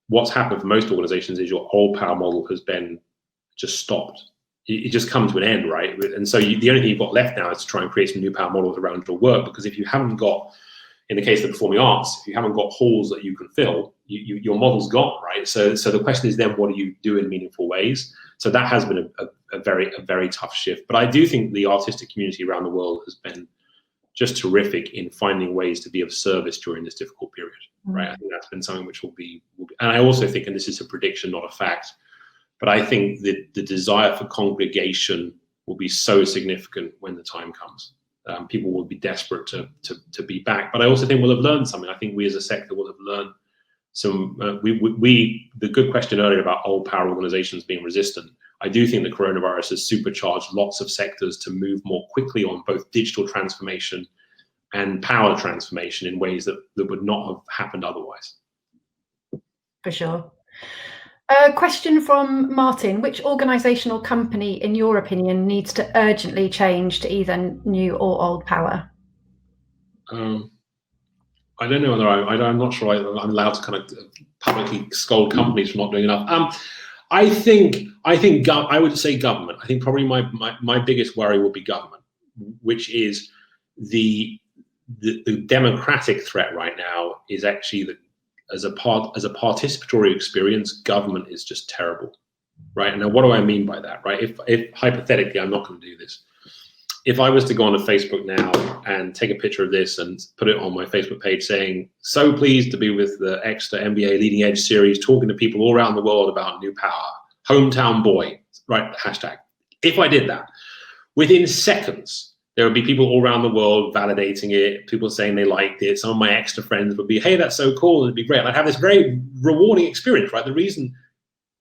what's happened for most organizations is your old power model has been just stopped. It just comes to an end, right? And so the only thing you've got left now is to try and create some new power models around your work, because if you haven't got, in the case of the performing arts, if you haven't got halls that you can fill, your model's gone, right? So the question is then, what do you do in meaningful ways? So that has been a very tough shift. But I do think the artistic community around the world has been just terrific in finding ways to be of service during this difficult period, right? I think that's been something which will be, and I also think, and this is a prediction, not a fact, but I think that the desire for congregation will be so significant when the time comes. People will be desperate to be back, but I also think we'll have learned something. I think we as a sector will have learned some, the good question earlier about old power organizations being resistant. I do think the coronavirus has supercharged lots of sectors to move more quickly on both digital transformation and power transformation in ways that would not have happened otherwise. For sure. A question from Martin: which organizational company, in your opinion, needs to urgently change to either new or old power? I don't know whether I'm not sure I'm allowed to kind of publicly scold companies for not doing enough. I think I would say government. I think probably my biggest worry will be government, which is the democratic threat right now is actually that as a participatory experience, government is just terrible, right? And now what do I mean by that, right? If hypothetically, I'm not going to do this. If I was to go onto Facebook now and take a picture of this and put it on my Facebook page saying, so pleased to be with the Exeter MBA Leading Edge series, talking to people all around the world about new power, hometown boy, right, hashtag. If I did that, within seconds, there would be people all around the world validating it, people saying they liked it. Some of my Exeter friends would be, hey, that's so cool, it'd be great. I'd have this very rewarding experience, right? The reason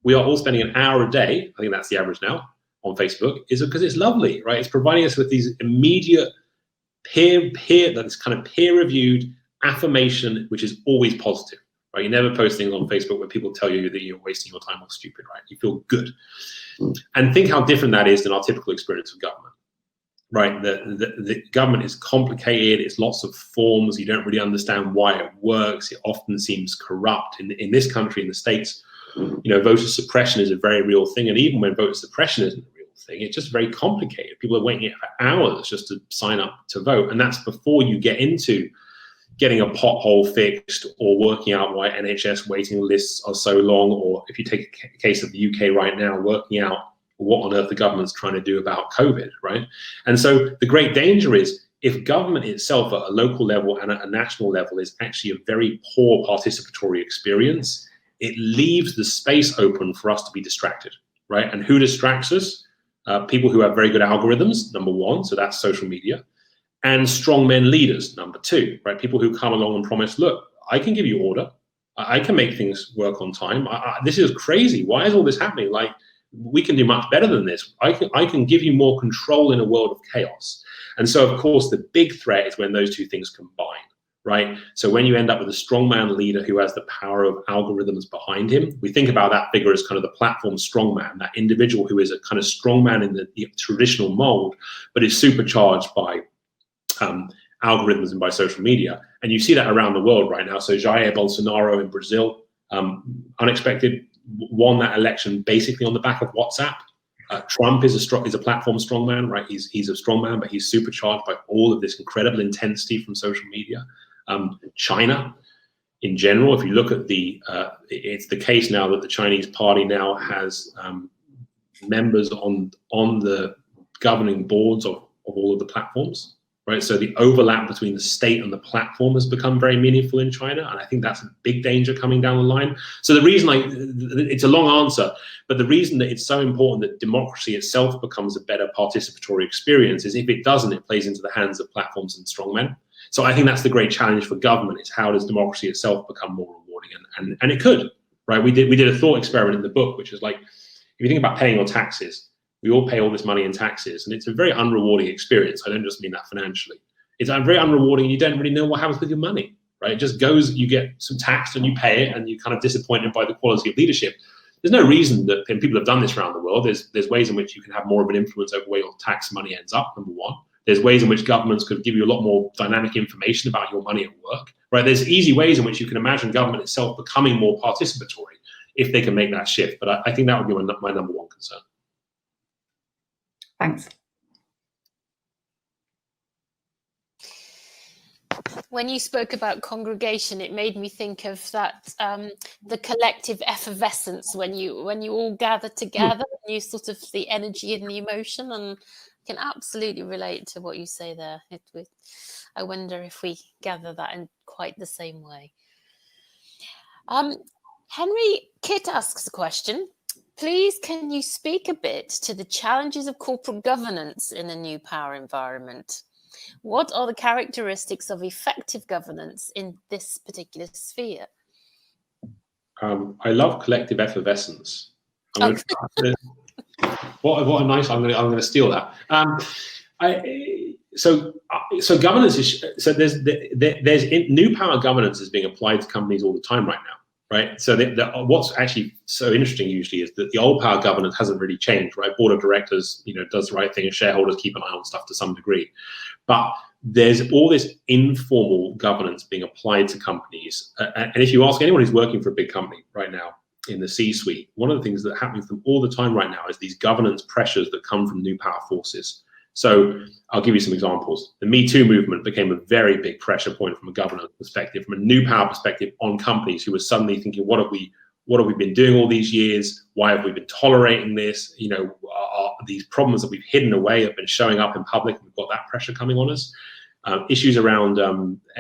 we are all spending an hour a day, I think that's the average now, on Facebook, is because it's lovely, right? It's providing us with these immediate that's kind of peer-reviewed affirmation, which is always positive, right? You never post things on Facebook where people tell you that you're wasting your time or stupid, right? You feel good. And think how different that is than our typical experience of government, right? The government is complicated. It's lots of forms. You don't really understand why it works. It often seems corrupt. In this country, in the States, voter suppression is a very real thing. And even when voter suppression isn't a real thing, it's just very complicated. People are waiting for hours just to sign up to vote. And that's before you get into getting a pothole fixed or working out why NHS waiting lists are so long, or if you take a case of the UK right now, working out what on earth the government's trying to do about COVID, right? And so the great danger is if government itself at a local level and at a national level is actually a very poor participatory experience, it leaves the space open for us to be distracted, right? And who distracts us? People who have very good algorithms, number one, so that's social media, and strongmen leaders, number two, right? People who come along and promise, look, I can give you order. I can make things work on time. This is crazy. Why is all this happening? Like, we can do much better than this. I can give you more control in a world of chaos. And so, of course, the big threat is when those two things combine, right? So when you end up with a strongman leader who has the power of algorithms behind him, we think about that figure as kind of the platform strongman, that individual who is a kind of strongman in the traditional mold, but is supercharged by algorithms and by social media. And you see that around the world right now. So Jair Bolsonaro in Brazil, unexpected, won that election basically on the back of WhatsApp. Trump is a platform strongman, right? He's a strongman, but he's supercharged by all of this incredible intensity from social media. China, in general, if you look at it's the case now that the Chinese party now has members on the governing boards of all of the platforms, right? So the overlap between the state and the platform has become very meaningful in China, and I think that's a big danger coming down the line. So the reason, it's a long answer, but the reason that it's so important that democracy itself becomes a better participatory experience is if it doesn't, it plays into the hands of platforms and strongmen. So I think that's the great challenge for government, is how does democracy itself become more rewarding? And it could, right? We did a thought experiment in the book, which is like, if you think about paying your taxes, we all pay all this money in taxes, and it's a very unrewarding experience. I don't just mean that financially. It's very unrewarding. You don't really know what happens with your money, right? It just goes, you get some taxed and you pay it, and you're kind of disappointed by the quality of leadership. There's no reason that, and people have done this around the world, there's ways in which you can have more of an influence over where your tax money ends up, number one. There's ways in which governments could give you a lot more dynamic information about your money at work, right? There's easy ways in which you can imagine government itself becoming more participatory if they can make that shift. But I think that would be my number one concern. Thanks. When you spoke about congregation, it made me think of that the collective effervescence when you all gather together, and you sort of the energy and the emotion, and I can absolutely relate to what you say there. I wonder if we gather that in quite the same way. Henry Kit asks a question. Please, can you speak a bit to the challenges of corporate governance in a new power environment? What are the characteristics of effective governance in this particular sphere? I love collective effervescence. What a nice! I'm going to steal that. So governance is there's new power governance is being applied to companies all the time right now. Right. So what's actually so interesting usually is that the old power governance hasn't really changed. Right. Board of directors, does the right thing, and shareholders keep an eye on stuff to some degree. But there's all this informal governance being applied to companies. And if you ask anyone who's working for a big company right now in the C-suite, one of the things that happens to them all the time right now is these governance pressures that come from new power forces. So I'll give you some examples. The Me Too movement became a very big pressure point from a governance perspective, from a new power perspective on companies who were suddenly thinking, what have we been doing all these years? Why have we been tolerating this? These problems that we've hidden away have been showing up in public. We've got that pressure coming on us. Issues around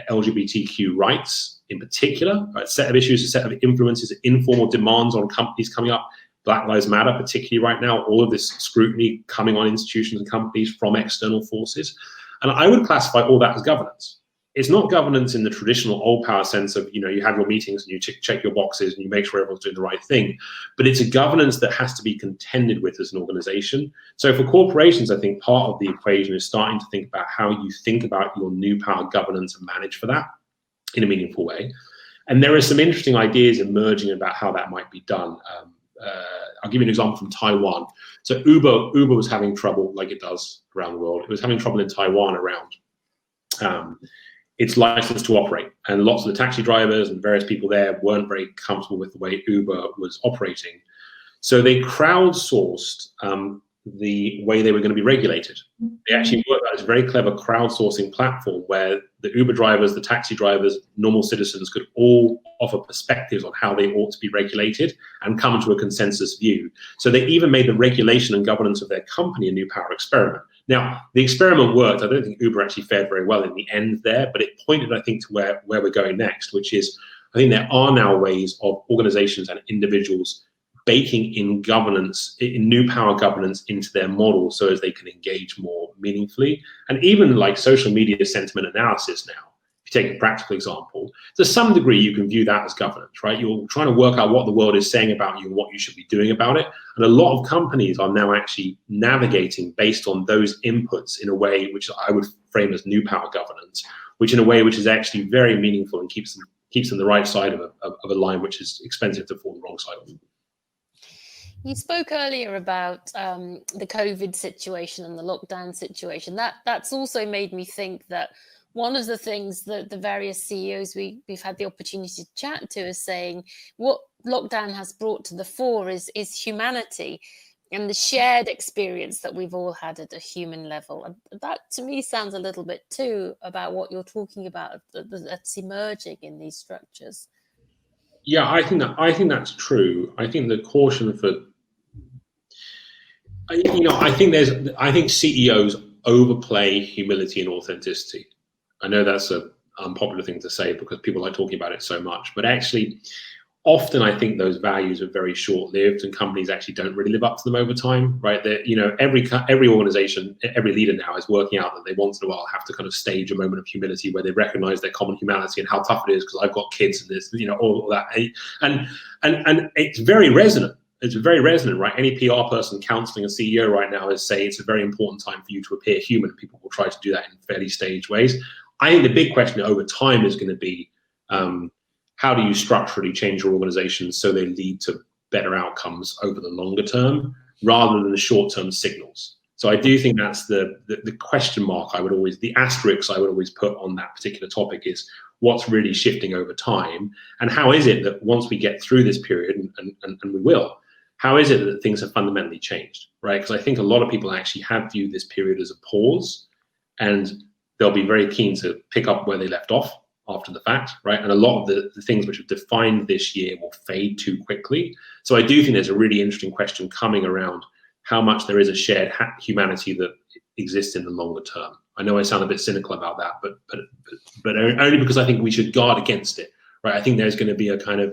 LGBTQ rights in particular, a set of issues, a set of influences, informal demands on companies coming up. Black Lives Matter, particularly right now, all of this scrutiny coming on institutions and companies from external forces. And I would classify all that as governance. It's not governance in the traditional old power sense of, you have your meetings and you check your boxes and you make sure everyone's doing the right thing. But it's a governance that has to be contended with as an organization. So for corporations, I think part of the equation is starting to think about how you think about your new power governance and manage for that in a meaningful way. And there are some interesting ideas emerging about how that might be done. I'll give you an example from Taiwan. So Uber was having trouble, like it does around the world. It was having trouble in Taiwan around its license to operate. And lots of the taxi drivers and various people there weren't very comfortable with the way Uber was operating. So they crowdsourced the way they were going to be regulated. They actually worked out this very clever crowdsourcing platform where the Uber drivers, the taxi drivers, normal citizens could all offer perspectives on how they ought to be regulated and come to a consensus view. So they even made the regulation and governance of their company a new power experiment. Now, the experiment worked. I don't think Uber actually fared very well in the end there, but it pointed, I think, to where we're going next, which is, I think there are now ways of organizations and individuals baking in governance, in new power governance into their model so as they can engage more meaningfully. And even like social media sentiment analysis now if you take a practical example, to some degree, you can view that as governance, right? You're trying to work out what the world is saying about you and what you should be doing about it. And a lot of companies are now actually navigating based on those inputs in a way which I would frame as new power governance, which in a way which is actually very meaningful and keeps them the right side of a line which is expensive to fall the wrong side of. You spoke earlier about the COVID situation and the lockdown situation. That's also made me think that one of the things that the various CEOs we've had the opportunity to chat to is saying what lockdown has brought to the fore is humanity and the shared experience that we've all had at a human level. And that to me sounds a little bit too about what you're talking about that's emerging in these structures. Yeah, I think that's true. I think the caution for, I think CEOs overplay humility and authenticity. I know that's an unpopular thing to say because people like talking about it so much, but actually, often I think those values are very short-lived, and companies actually don't really live up to them over time, right? Every organization, every leader now is working out that they once in a while have to kind of stage a moment of humility where they recognize their common humanity and how tough it is because I've got kids and this, all that, and it's very resonant. It's very resonant, right? Any PR person counseling a CEO right now is saying it's a very important time for you to appear human. People will try to do that in fairly staged ways. I think the big question over time is going to be, how do you structurally change your organizations so they lead to better outcomes over the longer term rather than the short-term signals? So I do think that's the question mark the asterisk I would always put on that particular topic is what's really shifting over time, and how is it that once we get through this period, and we will, how is it that things have fundamentally changed, right? Because I think a lot of people actually have viewed this period as a pause, and they'll be very keen to pick up where they left off after the fact, right? And a lot of the things which have defined this year will fade too quickly. So I do think there's a really interesting question coming around how much there is a shared humanity that exists in the longer term. I know I sound a bit cynical about that, but only because I think we should guard against it, right? I think there's going to be a kind of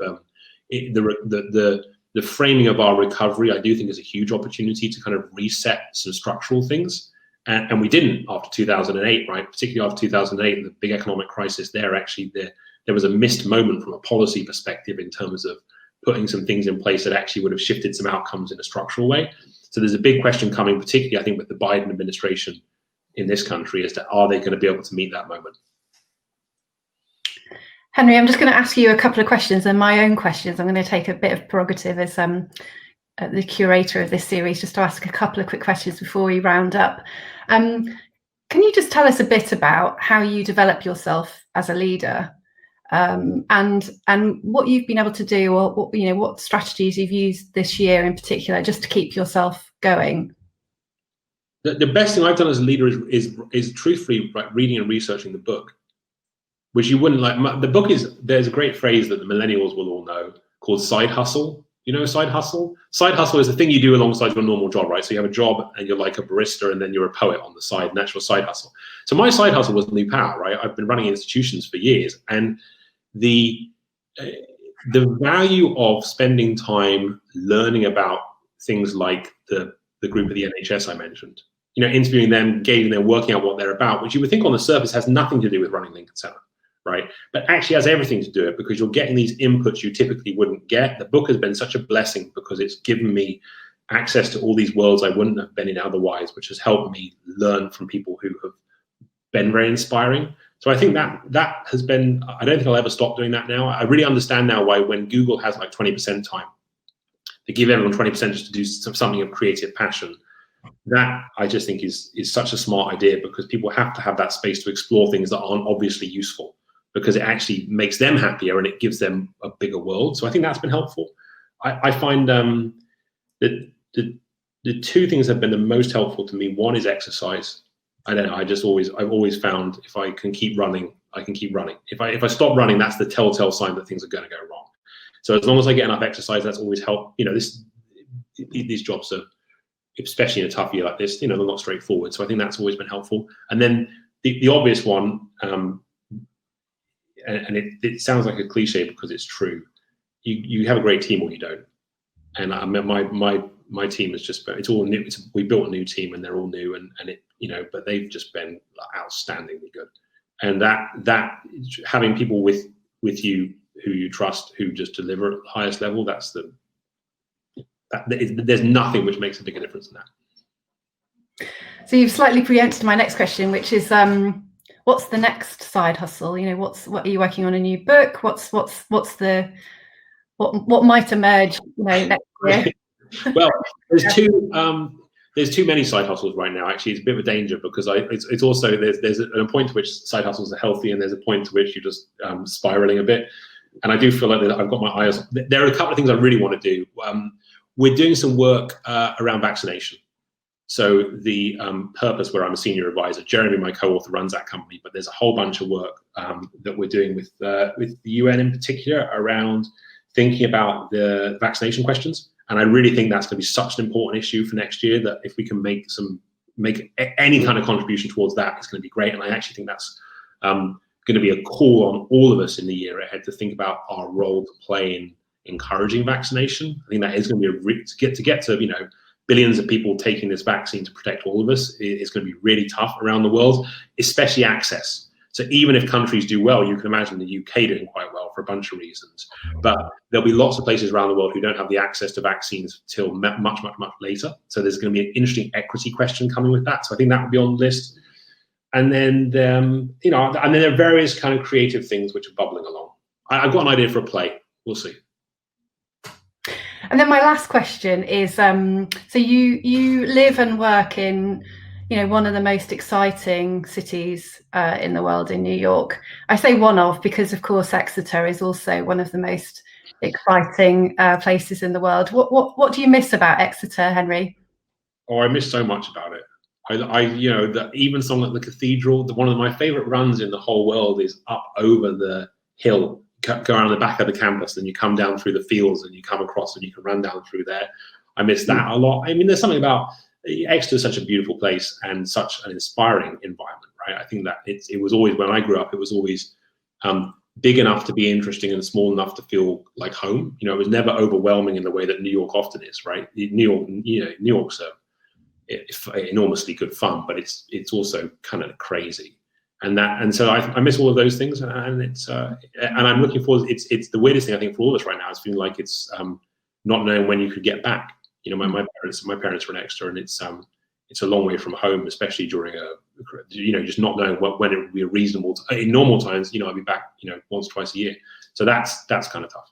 the framing of our recovery. I do think is a huge opportunity to kind of reset some structural things. And we didn't after 2008, right? Particularly after 2008, the big economic crisis there, actually there was a missed moment from a policy perspective in terms of putting some things in place that actually would have shifted some outcomes in a structural way. So there's a big question coming, particularly I think with the Biden administration in this country, as to are they going to be able to meet that moment? Henry, I'm just going to ask you a couple of questions, and my own questions. I'm going to take a bit of prerogative as the curator of this series, just to ask a couple of quick questions before we round up. Can you just tell us a bit about how you develop yourself as a leader, and what you've been able to do, or what strategies you've used this year in particular, just to keep yourself going? The best thing I've done as a leader is truthfully reading and researching the book, which you wouldn't like. The book there's a great phrase that the millennials will all know called side hustle. You know, side hustle? Side hustle is the thing you do alongside your normal job, right? So you have a job and you're like a barista and then you're a poet on the side, and that's your side hustle. So my side hustle was New Power, right? I've been running institutions for years, and the value of spending time learning about things like the group at the NHS I mentioned, interviewing them, engaging them, working out what they're about, which you would think on the surface has nothing to do with running Lincoln Center, right? But actually has everything to do it, because you're getting these inputs you typically wouldn't get. The book has been such a blessing because it's given me access to all these worlds I wouldn't have been in otherwise, which has helped me learn from people who have been very inspiring. So I think that has been, I don't think I'll ever stop doing that now. I really understand now why when Google has like 20% time, they give everyone 20% just to do something of creative passion. That I just think is such a smart idea, because people have to have that space to explore things that aren't obviously useful, because it actually makes them happier and it gives them a bigger world. So I think that's been helpful. I find that the two things that have been the most helpful to me, one is exercise. I don't know, I've always found if I can keep running, I can keep running. If I stop running, that's the telltale sign that things are going to go wrong. So as long as I get enough exercise, that's always helped. These jobs are, especially in a tough year like this, they're not straightforward. So I think that's always been helpful. And then the obvious one, and it sounds like a cliche because it's true. You have a great team or you don't. And I mean, my team is just, it's all new. We built a new team and they're all new, and it, but they've just been outstandingly good. and that having people with you who you trust, who just deliver at the highest level, there's nothing which makes a bigger difference than that. So you've slightly preempted my next question, which is what's the next side hustle? You know, what are you working on, a new book? What might emerge, you know, next year? Well, there's too many side hustles right now. Actually, it's a bit of a danger, because it's also there's a point to which side hustles are healthy, and there's a point to which you're just spiraling a bit. And I do feel like I've got my eyes. There are a couple of things I really want to do. We're doing some work around vaccination. So the Purpose, where I'm a senior advisor, Jeremy, my co-author, runs that company. But there's a whole bunch of work that we're doing with the UN in particular around thinking about the vaccination questions. And I really think that's going to be such an important issue for next year, that if we can make any kind of contribution towards that, it's going to be great. And I actually think that's going to be a call on all of us in the year ahead to think about our role to play in encouraging vaccination. I think that is going to be to get to, you know, billions of people taking this vaccine to protect all of us. It's going to be really tough around the world, especially access. So even if countries do well, you can imagine the UK doing quite well for a bunch of reasons. But there'll be lots of places around the world who don't have the access to vaccines till much later. So there's going to be an interesting equity question coming with that. So I think that would be on the list. And then, you know, and then there are various kind of creative things which are bubbling along. I've got an idea for a play. We'll see. And then my last question is, so you live and work in, you know, one of the most exciting cities in the world, in New York. I say one of, because of course Exeter is also one of the most exciting places in the world. What do you miss about Exeter, Henry? Oh, I miss so much about it. You know, even something like the cathedral, one of my favorite runs in the whole world is up over the hill, go around the back of the campus, and you come down through the fields and you come across and you can run down through there. I miss that a lot. I mean, there's something about Exeter is such a beautiful place and such an inspiring environment, right? I think that it was always, when I grew up, it was always big enough to be interesting and small enough to feel like home. You know, it was never overwhelming in the way that New York often is, right? New York's enormously good fun, but it's also kind of crazy, and so I miss all of those things, and I'm looking forward. It's the weirdest thing I think for all of us right now. It's feeling like it's not knowing when you could get back. You know, my parents were in Exeter, and it's a long way from home, especially during just not knowing when it would be reasonable in normal times. You know, I'd be back, you know, once, twice a year. So that's kind of tough.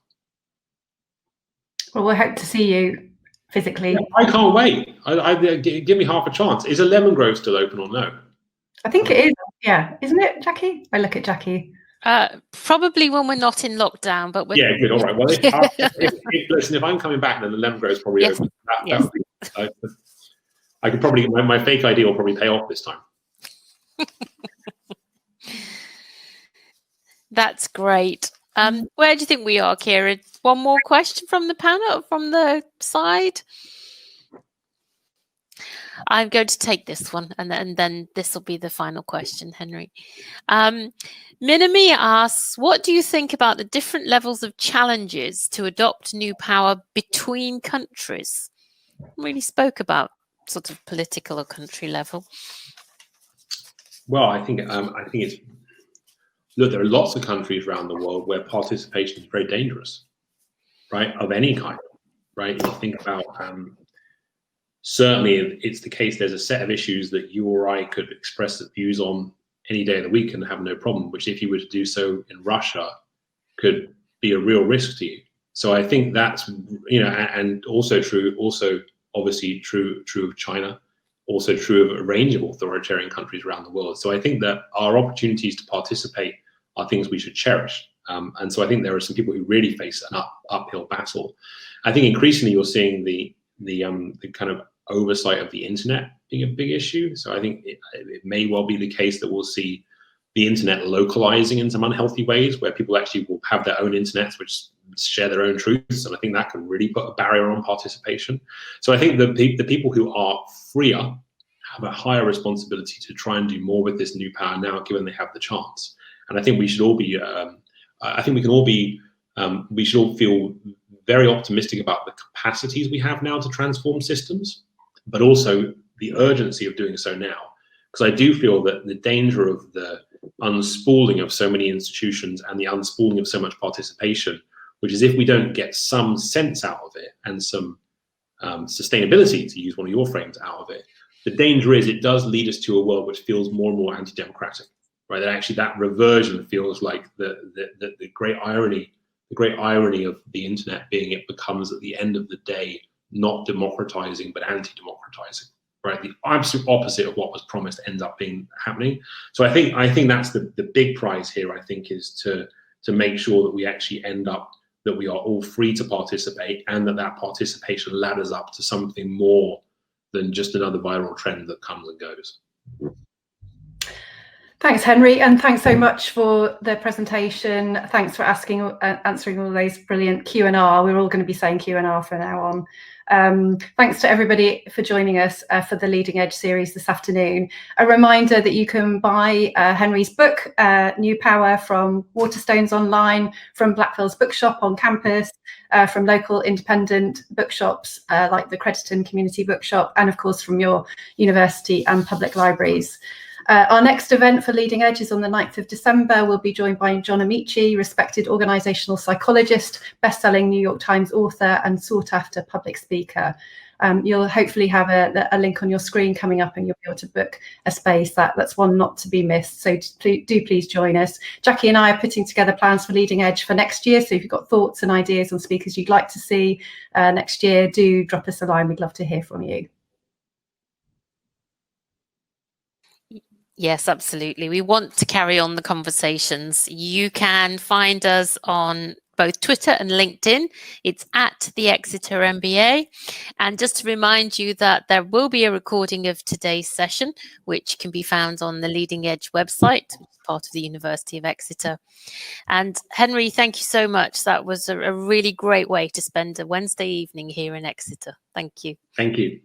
Well, we'll hope to see you physically. Yeah, I can't wait. Give me half a chance. Is a Lemon Grove still open or no? I think it is. Yeah, isn't it, Jackie? I look at Jackie. Probably when we're not in lockdown, but yeah, good. All right. Well, if I'm coming back, then the Lemon Grove's probably open. I could probably my fake ID will probably pay off this time. That's great. Where do you think we are, Kira? One more question from the panel, from the side? I'm going to take this one, and then this will be the final question, Henry. Minami asks, what do you think about the different levels of challenges to adopt new power between countries? Really spoke about sort of political or country level. Well, I think it's, look, there are lots of countries around the world where participation is very dangerous, right? Of any kind, right? If you think about, certainly it's the case, there's a set of issues that you or I could express views on any day of the week and have no problem, which if you were to do so in Russia could be a real risk to you. So I think that's, you know, and also obviously true of China, also true of a range of authoritarian countries around the world. So I think that our opportunities to participate are things we should cherish. And so I think there are some people who really face an uphill battle. I think increasingly you're seeing the kind of oversight of the internet being a big issue. So I think it may well be the case that we'll see the internet localizing in some unhealthy ways, where people actually will have their own internets which share their own truths, and I think that can really put a barrier on participation. So I think the people who are freer have a higher responsibility to try and do more with this new power now, given they have the chance. And I think we should all be, we should all feel very optimistic about the capacities we have now to transform systems, but also the urgency of doing so now. Because I do feel that the danger of the unspooling of so many institutions and the unspooling of so much participation, which is if we don't get some sense out of it and some sustainability, to use one of your frames, out of it, the danger is it does lead us to a world which feels more and more anti-democratic, right? That actually that reversion feels like the great irony, of the internet being it becomes at the end of the day not democratizing but anti-democratizing, right? The absolute opposite of what was promised ends up being happening. So I think that's the big prize here. I think is to make sure that we actually end up that we are all free to participate, and that participation ladders up to something more than just another viral trend that comes and goes. Thanks, Henry, and thanks so much for the presentation. Thanks for answering all those brilliant Q&R. We're all going to be saying Q&R from now on. Thanks to everybody for joining us for the Leading Edge series this afternoon. A reminder that you can buy Henry's book, New Power, from Waterstones online, from Blackfield's bookshop on campus, from local independent bookshops like the Crediton Community Bookshop, and of course from your university and public libraries. Our next event for Leading Edge is on the 9th of December. We'll be joined by John Amici, respected organisational psychologist, best-selling New York Times author and sought-after public speaker. You'll hopefully have a link on your screen coming up, and you'll be able to book a space. That's one not to be missed, so do please join us. Jackie and I are putting together plans for Leading Edge for next year, so if you've got thoughts and ideas on speakers you'd like to see next year, do drop us a line. We'd love to hear from you. Yes, absolutely. We want to carry on the conversations. You can find us on both Twitter and LinkedIn. It's at the Exeter MBA. And just to remind you that there will be a recording of today's session, which can be found on the Leading Edge website, which is part of the University of Exeter. And Henry, thank you so much. That was a really great way to spend a Wednesday evening here in Exeter. Thank you. Thank you.